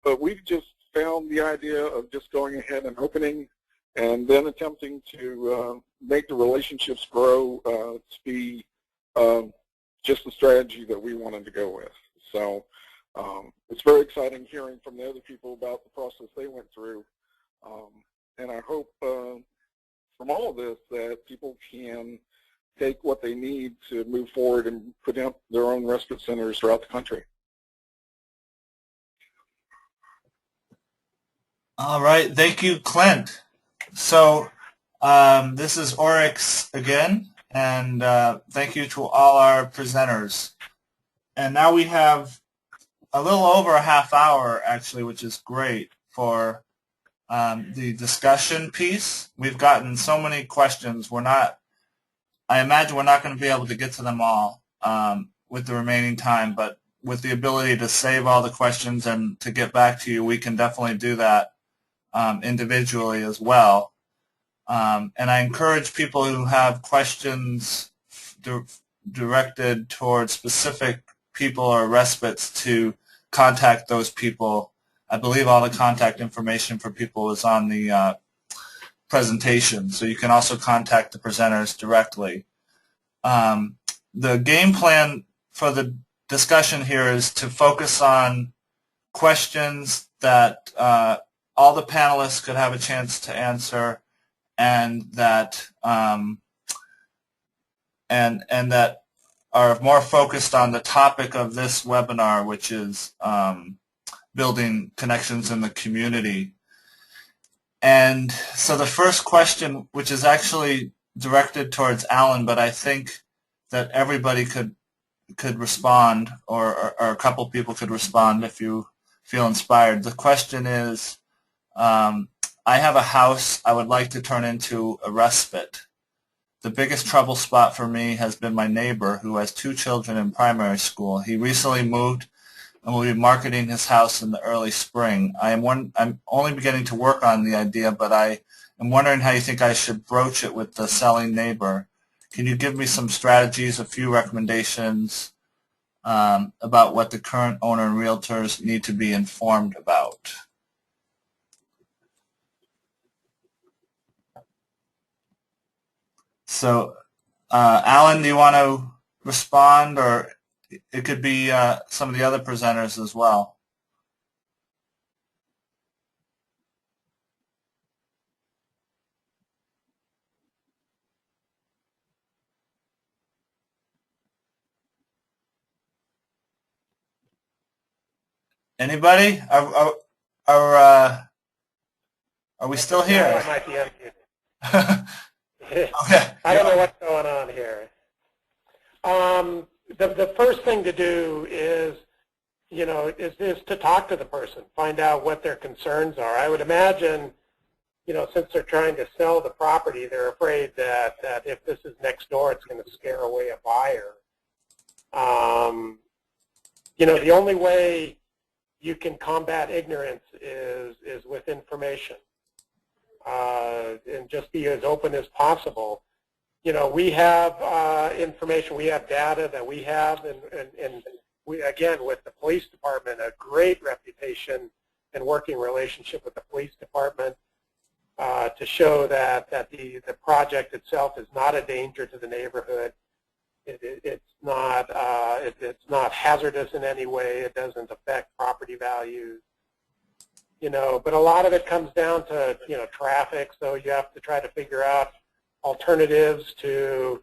Speaker 4: But we've just found the idea of just going ahead and opening and then attempting to make the relationships grow to be just the strategy that we wanted to go with. So it's very exciting hearing from the other people about the process they went through. And I hope from all of this that people can take what they need to move forward and put up their own respite centers throughout the country.
Speaker 5: All right, thank you, Clint. So this is Oryx again, and thank you to all our presenters. And now we have a little over a half hour, actually, which is great for the discussion piece. We've gotten so many questions. I imagine we're not going to be able to get to them all with the remaining time, but with the ability to save all the questions and to get back to you, we can definitely do that individually as well. And I encourage people who have questions directed towards specific people or respites to contact those people. I believe all the contact information for people is on the presentation, so you can also contact the presenters directly. The game plan for the discussion here is to focus on questions that all the panelists could have a chance to answer, and that and that are more focused on the topic of this webinar, which is building connections in the community. And so the first question, which is actually directed towards Alan, but I think that everybody could respond, or a couple people could respond if you feel inspired. The question is, I have a house I would like to turn into a respite. The biggest trouble spot for me has been my neighbor, who has 2 children in primary school. He recently moved and will be marketing his house in the early spring. I'm only beginning to work on the idea, but I am wondering how you think I should broach it with the selling neighbor. Can you give me some strategies, a few recommendations about what the current owner and realtors need to be informed about? So, Alan, do you want to respond, or it could be some of the other presenters as well? Anybody? Are we still here?
Speaker 3: I might be unmuted.
Speaker 5: Okay.
Speaker 3: I don't know what's going on here. The first thing to do is, is to talk to the person, find out what their concerns are. I would imagine, since they're trying to sell the property, they're afraid that if this is next door, it's going to scare away a buyer. The only way you can combat ignorance is with information. And just be as open as possible. We have information, we have data that we have, and we, again, with the police department, a great reputation and working relationship with the police department to show that the project itself is not a danger to the neighborhood. It's not hazardous in any way. It doesn't affect property values. But a lot of it comes down to, traffic, so you have to try to figure out alternatives to,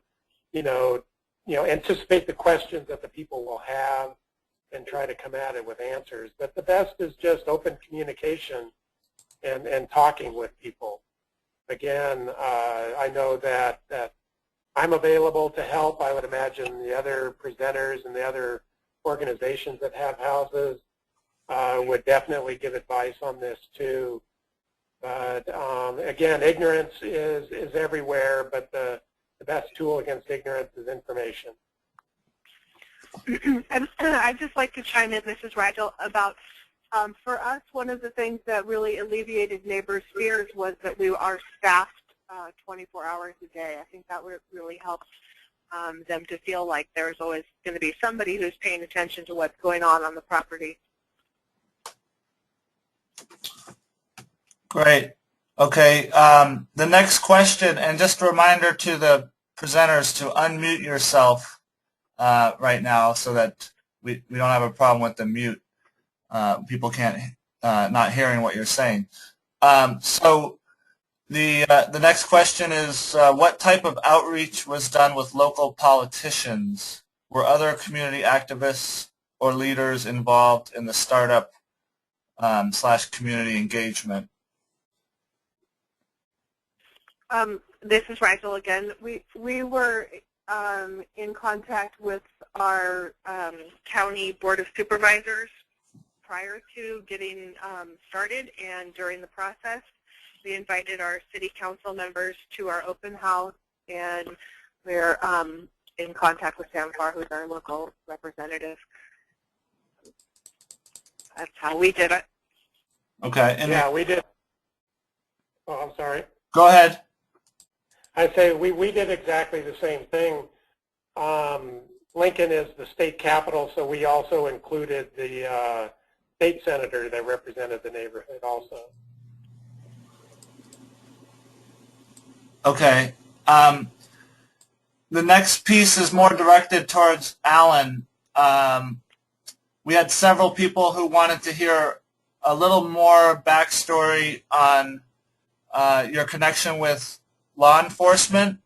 Speaker 3: anticipate the questions that the people will have and try to come at it with answers. But the best is just open communication and talking with people. Again, I know that I'm available to help. I would imagine the other presenters and the other organizations that have houses would definitely give advice on this too. But again, ignorance is everywhere, but the best tool against ignorance is information.
Speaker 2: And I'd just like to chime in, this is Rigel, about For us, one of the things that really alleviated neighbors' fears was that we are staffed 24 hours a day. I think that really helped them to feel like there's always going to be somebody who's paying attention to what's going on the property.
Speaker 5: Great. Okay. The next question, and just a reminder to the presenters to unmute yourself right now so that we don't have a problem with the mute. People can't not hearing what you're saying. So the next question is, what type of outreach was done with local politicians? Were other community activists or leaders involved in the startup / community engagement?
Speaker 2: This is Rachel again. We were in contact with our county board of supervisors prior to getting started, and during the process we invited our city council members to our open house, and we're in contact with Sam Farr, who's our local representative. That's how we did it.
Speaker 5: Okay. And
Speaker 3: yeah, we did. Oh, I'm sorry.
Speaker 5: Go ahead.
Speaker 3: I'd say we did exactly the same thing. Lincoln is the state capital, so we also included the state senator that represented the neighborhood also.
Speaker 5: Okay. The next piece is more directed towards Alan. We had several people who wanted to hear a little more backstory on your connection with law enforcement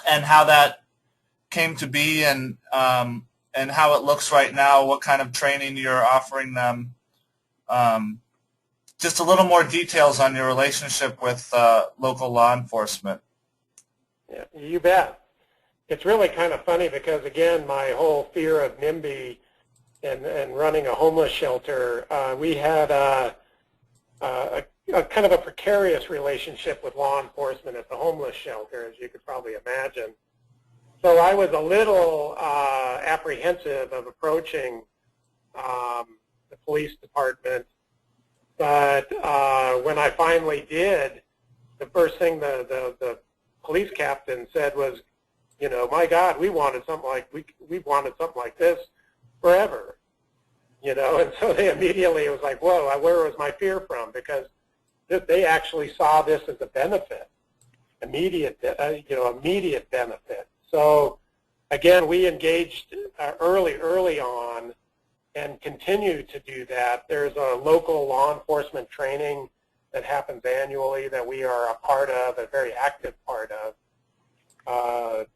Speaker 5: and how that came to be, and how it looks right now, what kind of training you're offering them. Just a little more details on your relationship with local law enforcement.
Speaker 3: Yeah, you bet. It's really kind of funny because, again, my whole fear of NIMBY and running a homeless shelter, we had a kind of a precarious relationship with law enforcement at the homeless shelter, as you could probably imagine. So I was a little apprehensive of approaching the police department, but when I finally did, the first thing the police captain said was, you know, my God, we wanted something like this forever, you know. And so they immediately, it was like, whoa, where was my fear from? Because they actually saw this as a benefit, immediate benefit. So again, we engaged early on and continue to do that. There's a local law enforcement training that happens annually that we are a part of, a very active part of,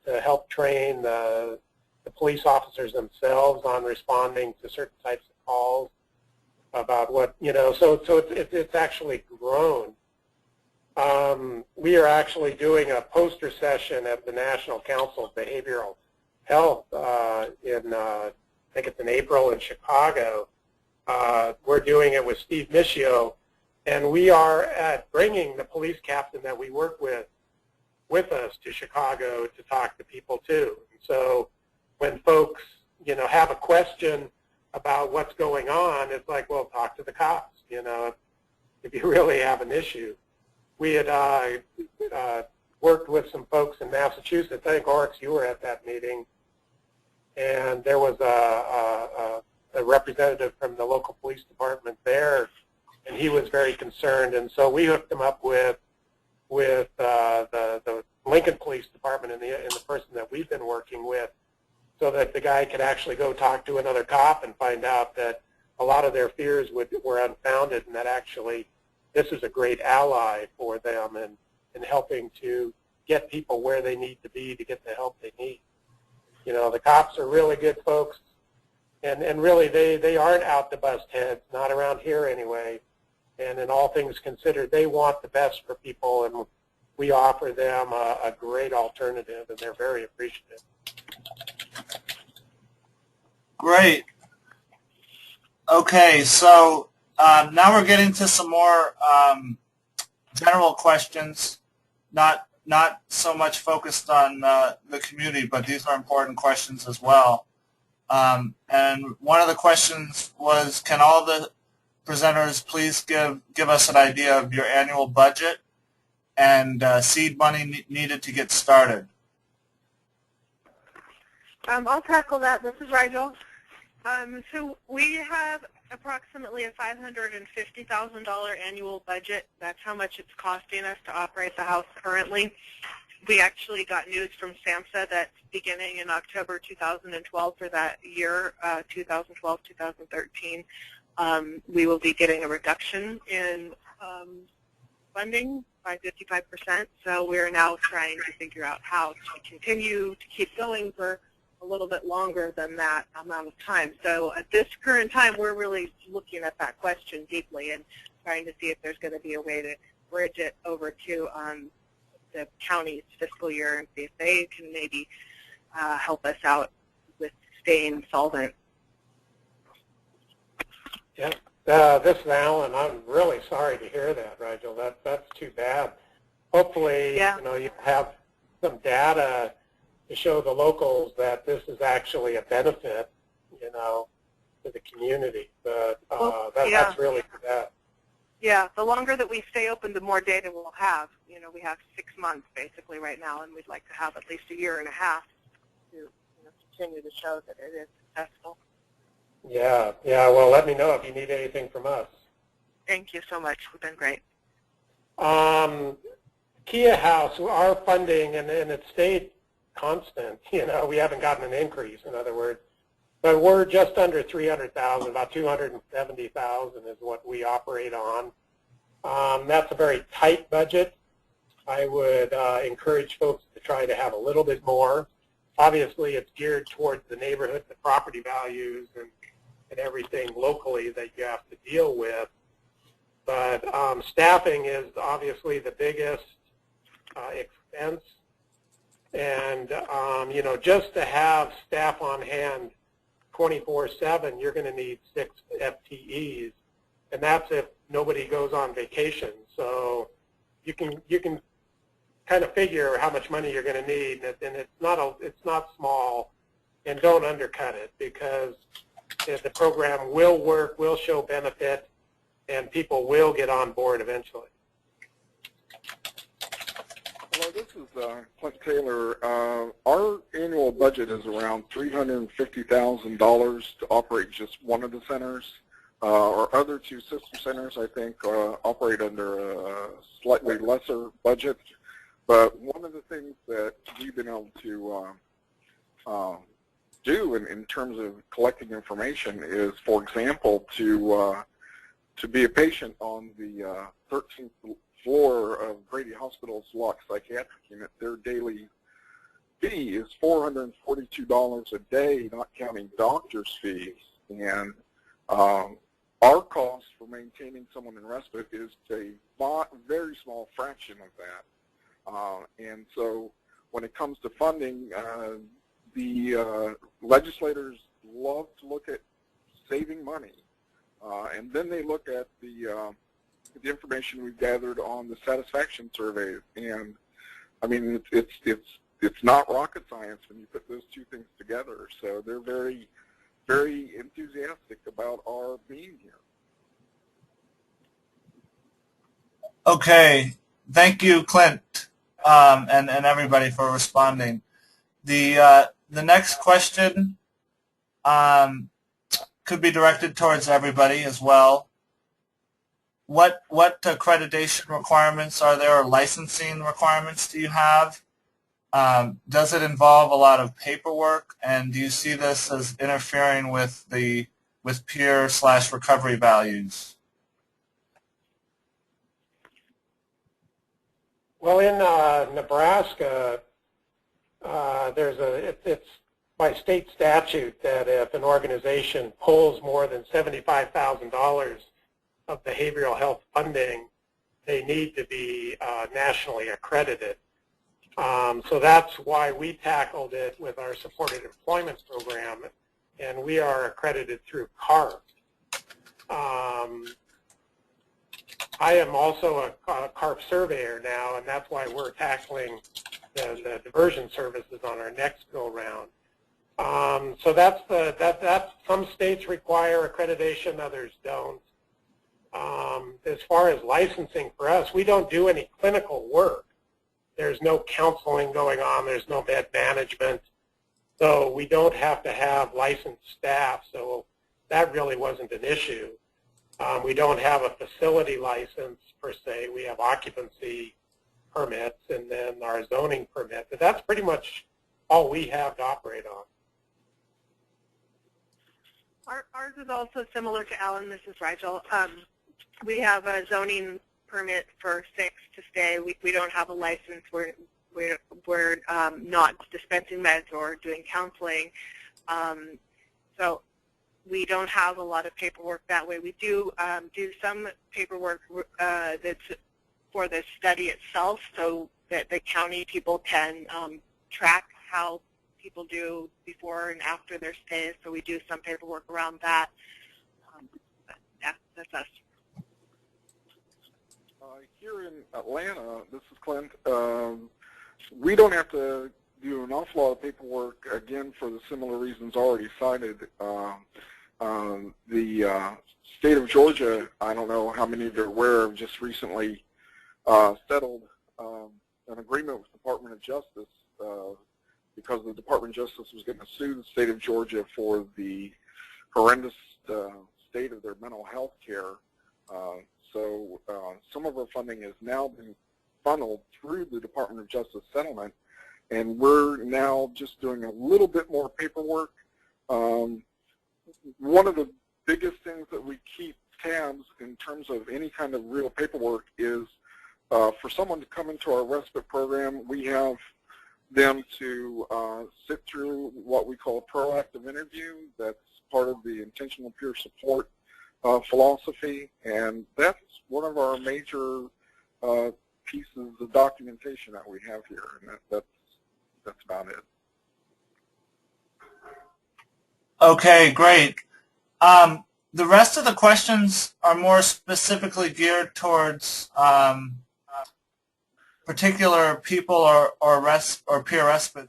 Speaker 3: to help train the police officers themselves on responding to certain types of calls about what, you know, so it's actually grown. We are actually doing a poster session at the National Council of Behavioral Health I think it's in April in Chicago. We're doing it with Steve Michio, and we are bringing the police captain that we work with us to Chicago to talk to people too. And so when folks, you know, have a question about what's going on, it's like, well, talk to the cops, you know, if you really have an issue. We had worked with some folks in Massachusetts. I think, Oryx, you were at that meeting, and there was a representative from the local police department there, and he was very concerned. And so we hooked him up with the Lincoln Police Department and the person that we've been working with, so that the guy could actually go talk to another cop and find out that a lot of their fears were unfounded, and that actually this is a great ally for them in helping to get people where they need to be to get the help they need. You know, the cops are really good folks, and really they aren't out to bust heads, not around here anyway. And in all things considered, they want the best for people, and we offer them a great alternative, and they're very appreciative.
Speaker 5: Great. Okay, so now we're getting to some more general questions, not so much focused on the community, but these are important questions as well. And one of the questions was, can all the presenters please give us an idea of your annual budget and seed money needed to get started?
Speaker 2: I'll tackle that. This is Rigel. So we have approximately a $550,000 annual budget. That's how much it's costing us to operate the house currently. We actually got news from SAMHSA that beginning in October 2012 for that year, 2012-2013, we will be getting a reduction in funding by 55%. So we're now trying to figure out how to continue to keep going for a little bit longer than that amount of time. So at this current time, we're really looking at that question deeply and trying to see if there's going to be a way to bridge it over to the county's fiscal year and see if they can maybe help us out with staying solvent.
Speaker 3: Yeah, this is Alan. I'm really sorry to hear that, Rigel. That's too bad. Hopefully,
Speaker 2: yeah.
Speaker 3: You have some data to show the locals that this is actually a benefit, to the community. But that's really too bad.
Speaker 2: Yeah, the longer that we stay open, the more data we'll have. We have 6 months basically right now, and we'd like to have at least a year and a half to continue to show that it is successful.
Speaker 3: Yeah. Well, let me know if you need anything from us.
Speaker 2: Thank you so much. You've been great.
Speaker 3: Kia House, our funding, and it stayed constant. We haven't gotten an increase, in other words. But we're just under 300,000, about 270,000 is what we operate on. That's a very tight budget. I would encourage folks to try to have a little bit more. Obviously, it's geared towards the neighborhood, the property values, and everything locally that you have to deal with. But staffing is obviously the biggest expense. And, just to have staff on hand 24/7, you're going to need 6 FTEs, and that's if nobody goes on vacation. So you can kind of figure how much money you're going to need, and it's not small, and don't undercut it, because the program will work, will show benefit, and people will get on board eventually.
Speaker 4: Hello, this is Clint Taylor. Our annual budget is around $350,000 to operate just one of the centers. Our other 2 sister centers, I think, operate under a slightly lesser budget. But one of the things that we've been able to do in terms of collecting information is, for example, to be a patient on the 13th floor of Grady Hospital's locked psychiatric unit. Their daily fee is $442 a day, not counting doctor's fees. And our cost for maintaining someone in respite is a very small fraction of that. And so when it comes to funding, the legislators love to look at saving money. And then they look at the information we've gathered on the satisfaction surveys, and I mean it's not rocket science when you put those 2 things together. So they're very, very enthusiastic about our being here.
Speaker 5: Okay, thank you, Clint, and everybody for responding. The next question could be directed towards everybody as well. What accreditation requirements are there, or licensing requirements do you have? Does it involve a lot of paperwork, and do you see this as interfering with peer/recovery values?
Speaker 3: Well, in Nebraska, it's by state statute that if an organization pulls more than $75,000 of behavioral health funding, they need to be nationally accredited. So that's why we tackled it with our supported employment program, and we are accredited through CARP. I am also a CARP surveyor now, and that's why we're tackling the diversion services on our next go-round. So that's some states require accreditation, others don't. As far as licensing for us, we don't do any clinical work. There's no counseling going on. There's no med management. So we don't have to have licensed staff. So that really wasn't an issue. We don't have a facility license per se. We have occupancy permits and then our zoning permit. But that's pretty much all we have to operate on.
Speaker 2: Ours is also similar to Alan. This is Rigel. We have a zoning permit for 6 to stay. We don't have a license. We're not dispensing meds or doing counseling. So we don't have a lot of paperwork that way. We do do some paperwork that's for the study itself, so that the county people can track how people do before and after their stays. So we do some paperwork around that. But yeah, that's us.
Speaker 4: Here in Atlanta, this is Clint. We don't have to do an awful lot of paperwork, again, for the similar reasons already cited. The state of Georgia, I don't know how many of you are aware of, just recently settled an agreement with the Department of Justice because the Department of Justice was going to sue the state of Georgia for the horrendous state of their mental health care. So some of our funding has now been funneled through the Department of Justice settlement, and we're now just doing a little bit more paperwork. One of the biggest things that we keep tabs in terms of any kind of real paperwork is for someone to come into our respite program, we have them to sit through what we call a proactive interview. That's part of the intentional peer support philosophy, and that's one of our major pieces of documentation that we have here, and that's about it.
Speaker 5: Okay, great. The rest of the questions are more specifically geared towards particular people or peer respite.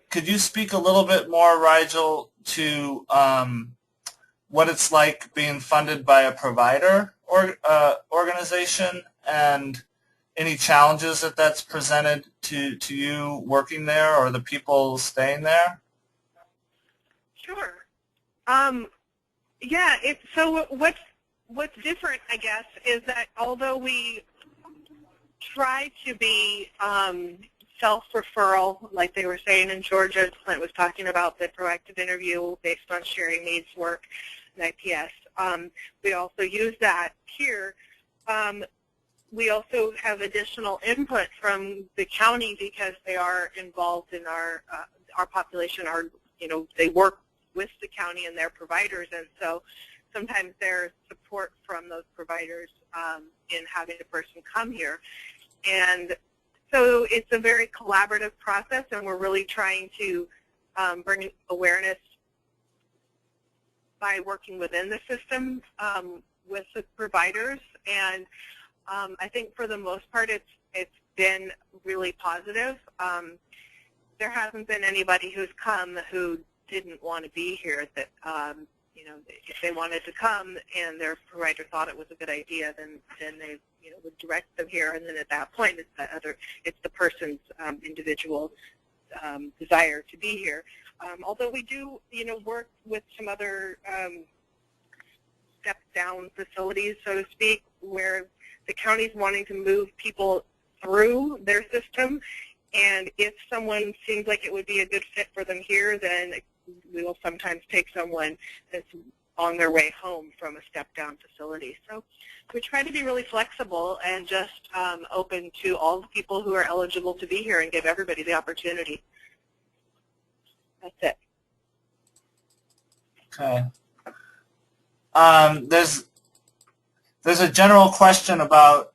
Speaker 5: Could you speak a little bit more, Rigel, to what it's like being funded by a provider or organization, and any challenges that's presented to you working there or the people staying there?
Speaker 2: Sure. Yeah. So what's different, I guess, is that although we try to be self-referral, like they were saying in Georgia, Clint was talking about the proactive interview based on sharing needs work, and IPS. We also use that here. We also have additional input from the county because they are involved in our population. They work with the county and their providers, and so sometimes there's support from those providers in having a person come here. And so it's a very collaborative process, and we're really trying to bring awareness by working within the system with the providers. And I think for the most part it's been really positive. There hasn't been anybody who's come who didn't want to be here, that if they wanted to come and their provider thought it was a good idea, then they would direct them here, and then at that point it's the person's individual desire to be here. Although we do work with some other step down facilities, so to speak, where the county's wanting to move people through their system, and if someone seems like it would be a good fit for them here, then we will sometimes take someone that's on their way home from a step-down facility. So we try to be really flexible and just open to all the people who are eligible to be here and give everybody the opportunity. That's it.
Speaker 5: Okay. There's a general question about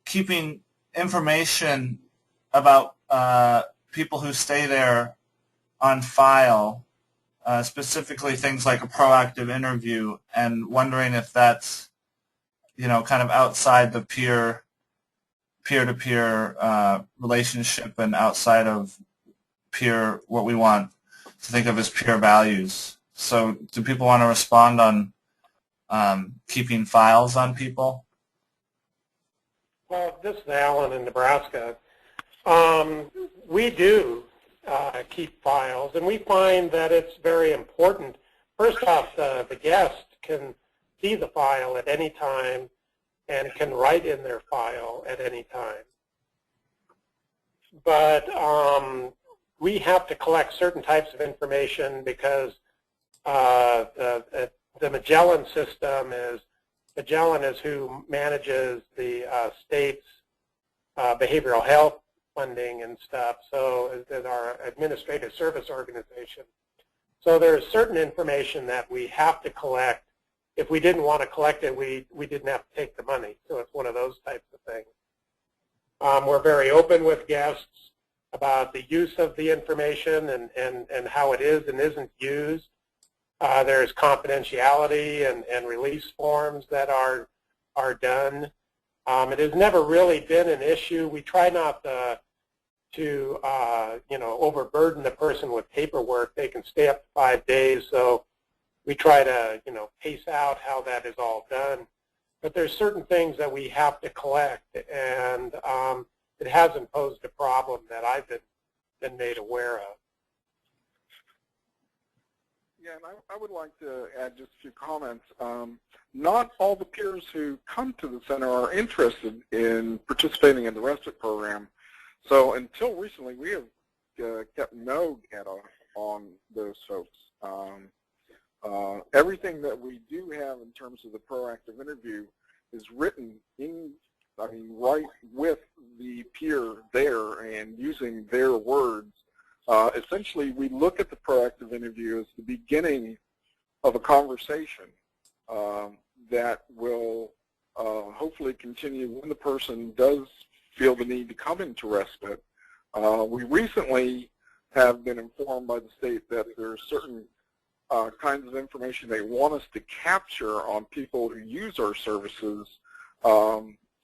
Speaker 5: keeping information about people who stay there on file, specifically things like a proactive interview, and wondering if that's kind of outside the peer-to-peer relationship and outside of what we want to think of as peer values. So do people want to respond on keeping files on people?
Speaker 3: Well, this is Alan in Nebraska. We do keep files, and we find that it's very important. First off, the guest can see the file at any time and can write in their file at any time. But we have to collect certain types of information because the Magellan system is, Magellan is who manages the state's behavioral health funding and stuff, so is our administrative service organization. So there's certain information that we have to collect. If we didn't want to collect it, we didn't have to take the money. So it's one of those types of things. We're very open with guests about the use of the information and how it is and isn't used. There's confidentiality and release forms that are done. It has never really been an issue. We try not to overburden the person with paperwork. They can stay up to 5 days, so we try to pace out how that is all done. But there's certain things that we have to collect, and it hasn't posed a problem that I've been made aware of.
Speaker 4: Yeah, and I would like to add just a few comments. Not all the peers who come to the center are interested in participating in the Respite program. So until recently, we have kept no data on those folks. Everything that we do have in terms of the proactive interview is written right with the peer there and using their words. Essentially, we look at the proactive interview as the beginning of a conversation that will hopefully continue when the person does feel the need to come into respite. We recently have been informed by the state that there are certain kinds of information they want us to capture on people who use our services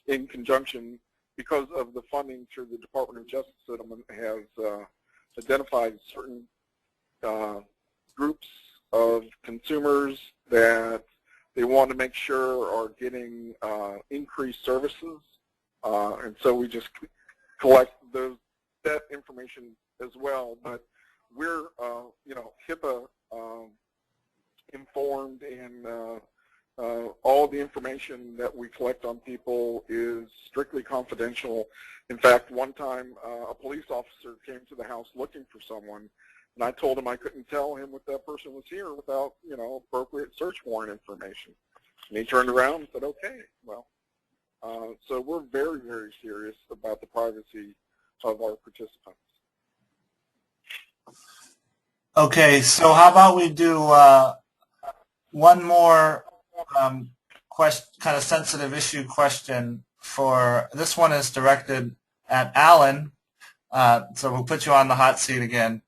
Speaker 4: in conjunction because of the funding through the Department of Justice Settlement has identified certain groups of consumers that they want to make sure are getting increased services, and so we just collect that information as well. But we're HIPAA informed, and all the information that we collect on people is strictly confidential. In fact, one time a police officer came to the house looking for someone, and I told him I couldn't tell him if that person was here without, appropriate search warrant information. And he turned around and said, okay, well. So we're very, very serious about the privacy of our participants.
Speaker 5: Okay, so how about we do one more kind of sensitive issue question. For this one is directed at Alan, so we'll put you on the hot seat again.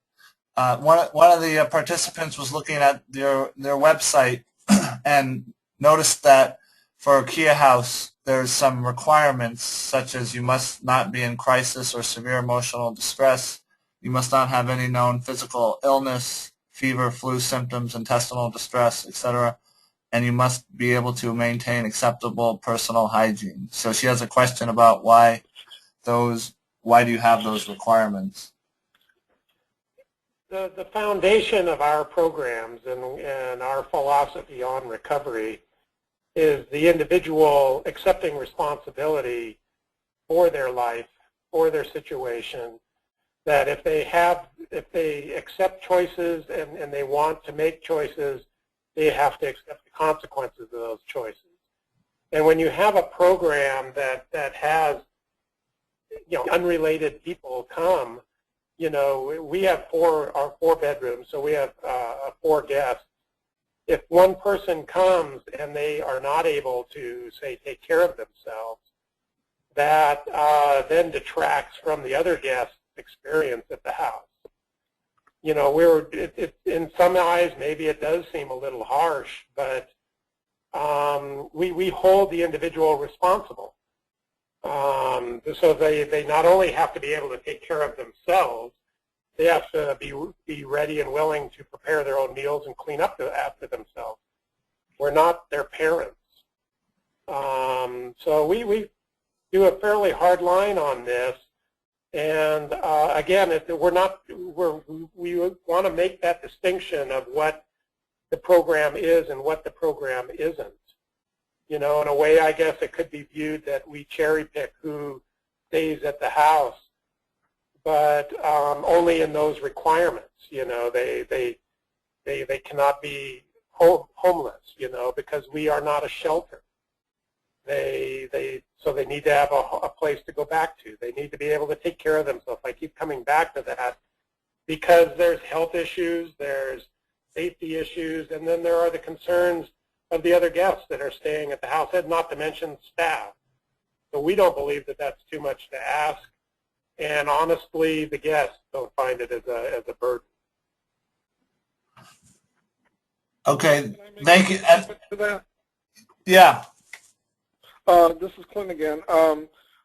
Speaker 5: One of the participants was looking at their website and noticed that for a Kia House there's some requirements such as you must not be in crisis or severe emotional distress, you must not have any known physical illness, fever, flu symptoms, intestinal distress, etc., and you must be able to maintain acceptable personal hygiene. So she has a question about why do you have those requirements?
Speaker 3: The foundation of our programs and our philosophy on recovery is the individual accepting responsibility for their life, for their situation, that if they accept choices and they want to make choices, they have to accept the consequences of those choices. And when you have a program that has unrelated people come, we have our 4 bedrooms, so we have 4 guests. If one person comes and they are not able to, say, take care of themselves, that then detracts from the other guests' experience at the house. In some eyes, maybe it does seem a little harsh, but we hold the individual responsible. So they not only have to be able to take care of themselves, they have to be ready and willing to prepare their own meals and clean up after themselves. We're not their parents. So we do a fairly hard line on this. And again, we want to make that distinction of what the program is and what the program isn't. You know, in a way, I guess it could be viewed that we cherry pick who stays at the house, but only in those requirements. You know, they cannot be homeless. You know, because we are not a shelter. So they need to have a place to go back to. They need to be able to take care of themselves. I keep coming back to that because there's health issues, there's safety issues, and then there are the concerns of the other guests that are staying at the house, and not to mention staff. So we don't believe that that's too much to ask, and honestly, the guests don't find it as a burden.
Speaker 5: Okay, thank you.
Speaker 4: Yeah. This is Clint again.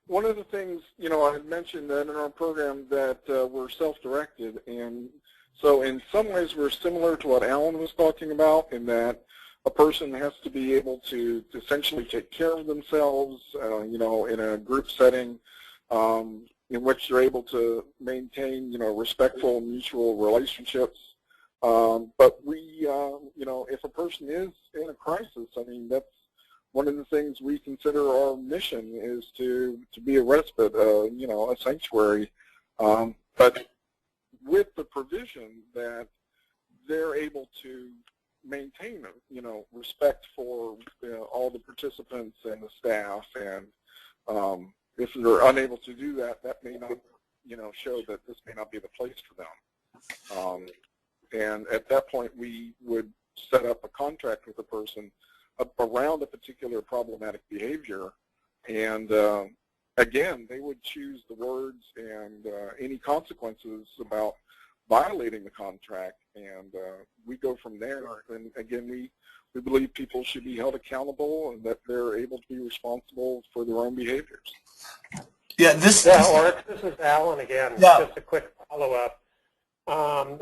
Speaker 4: One of the things, you know, I had mentioned that in our program that we're self-directed, and so in some ways we're similar to what Alan was talking about, in that a person has to be able to essentially take care of themselves, you know, in a group setting in which they're able to maintain, you know, respectful mutual relationships. But we, you know, if a person is in a crisis, I mean, that's one of the things we consider our mission is to be a respite, you know, a sanctuary, but with the provision that they're able to maintain, you know, respect for all the participants and the staff, and if they're unable to do that, that may not, you know, show that this may not be the place for them. And at that point, we would set up a contract with the person around a particular problematic behavior, and again, they would choose the words and any consequences about violating the contract, and we go from there. And again, we believe people should be held accountable and that they're able to be responsible for their own behaviors.
Speaker 5: Yeah,
Speaker 3: this is Alan again.
Speaker 5: Yeah.
Speaker 3: Just a quick follow-up.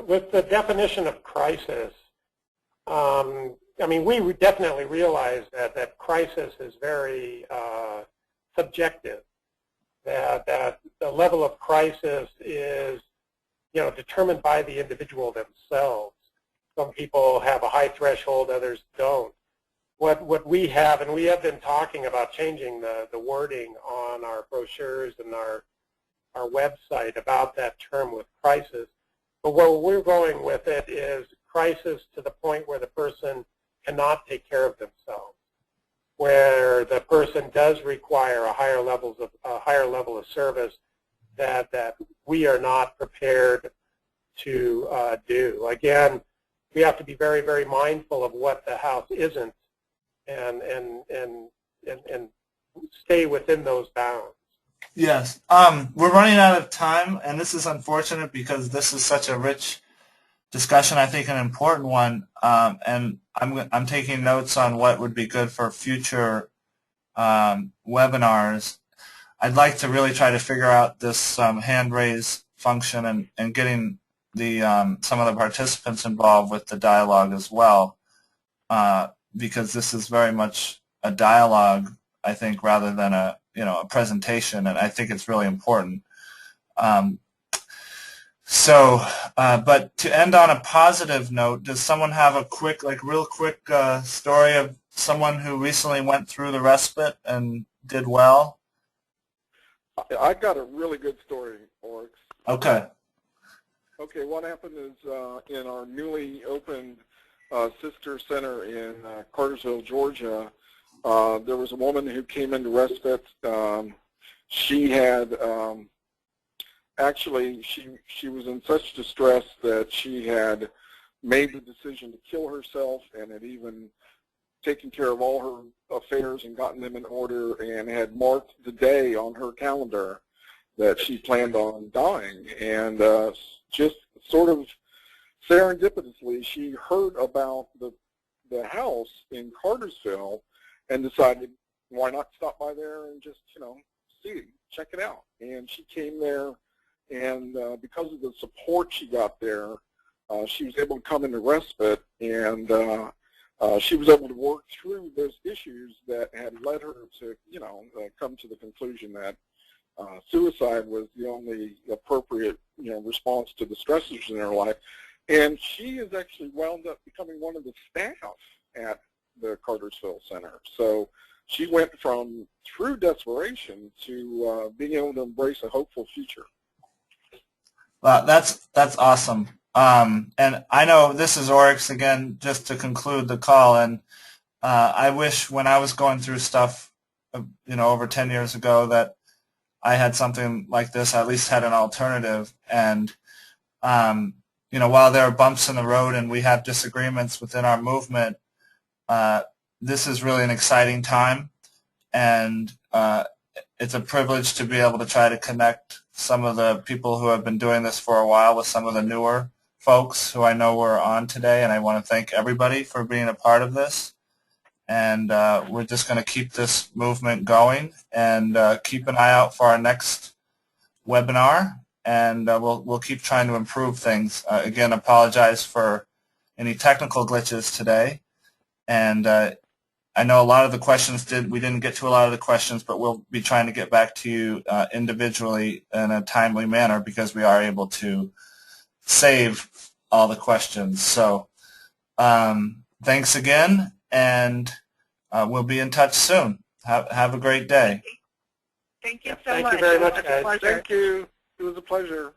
Speaker 3: With the definition of crisis, I mean, we definitely realize that crisis is very subjective, that the level of crisis is, you know, determined by the individual themselves. Some people have a high threshold, others don't. What we have, and we have been talking about changing the wording on our brochures and our website about that term with crisis, but where we're going with it is crisis to the point where the person cannot take care of themselves, where the person does require a higher level of service that we are not prepared to do. Again, we have to be very, very mindful of what the house isn't, and stay within those bounds.
Speaker 5: Yes. We're running out of time, and this is unfortunate because this is such a rich discussion, I think an important one, and I'm taking notes on what would be good for future webinars. I'd like to really try to figure out this hand raise function and getting the some of the participants involved with the dialogue as well, because this is very much a dialogue, I think, rather than a a presentation, and I think it's really important. But to end on a positive note, does someone have a quick, real quick story of someone who recently went through the respite and did well?
Speaker 4: I got a really good story, Oryx.
Speaker 5: Okay.
Speaker 4: Okay, what happened is in our newly opened sister center in Cartersville, Georgia, there was a woman who came into respite. She had actually, she was in such distress that she had made the decision to kill herself and had even taken care of all her affairs and gotten them in order and had marked the day on her calendar that she planned on dying. And just sort of serendipitously, she heard about the house in Cartersville and decided, why not stop by there and just, see, check it out. And she came there, and because of the support she got there, she was able to come into respite, and she was able to work through those issues that had led her to, come to the conclusion that suicide was the only appropriate, response to the stressors in her life. And she has actually wound up becoming one of the staff at the Cartersville Center. So she went from through desperation to being able to embrace a hopeful future.
Speaker 5: Well, that's awesome. And I know this is Oryx again, just to conclude the call. And I wish when I was going through stuff, over 10 years ago, that I had something like this. I at least had an alternative. And while there are bumps in the road and we have disagreements within our movement, this is really an exciting time, and it's a privilege to be able to try to connect some of the people who have been doing this for a while with some of the newer folks who I know were on today, and I want to thank everybody for being a part of this. And we're just going to keep this movement going and keep an eye out for our next webinar, and we'll keep trying to improve things. Again, apologize for any technical glitches today, and I know a lot of the questions we didn't get to a lot of the questions, but we'll be trying to get back to you individually in a timely manner because we are able to save all the questions. So thanks again, and we'll be in touch soon. Have a great day.
Speaker 2: Thank you so much.
Speaker 3: Thank you very much,
Speaker 2: It was a
Speaker 3: guys.
Speaker 2: pleasure.
Speaker 4: Thank you. It was a pleasure.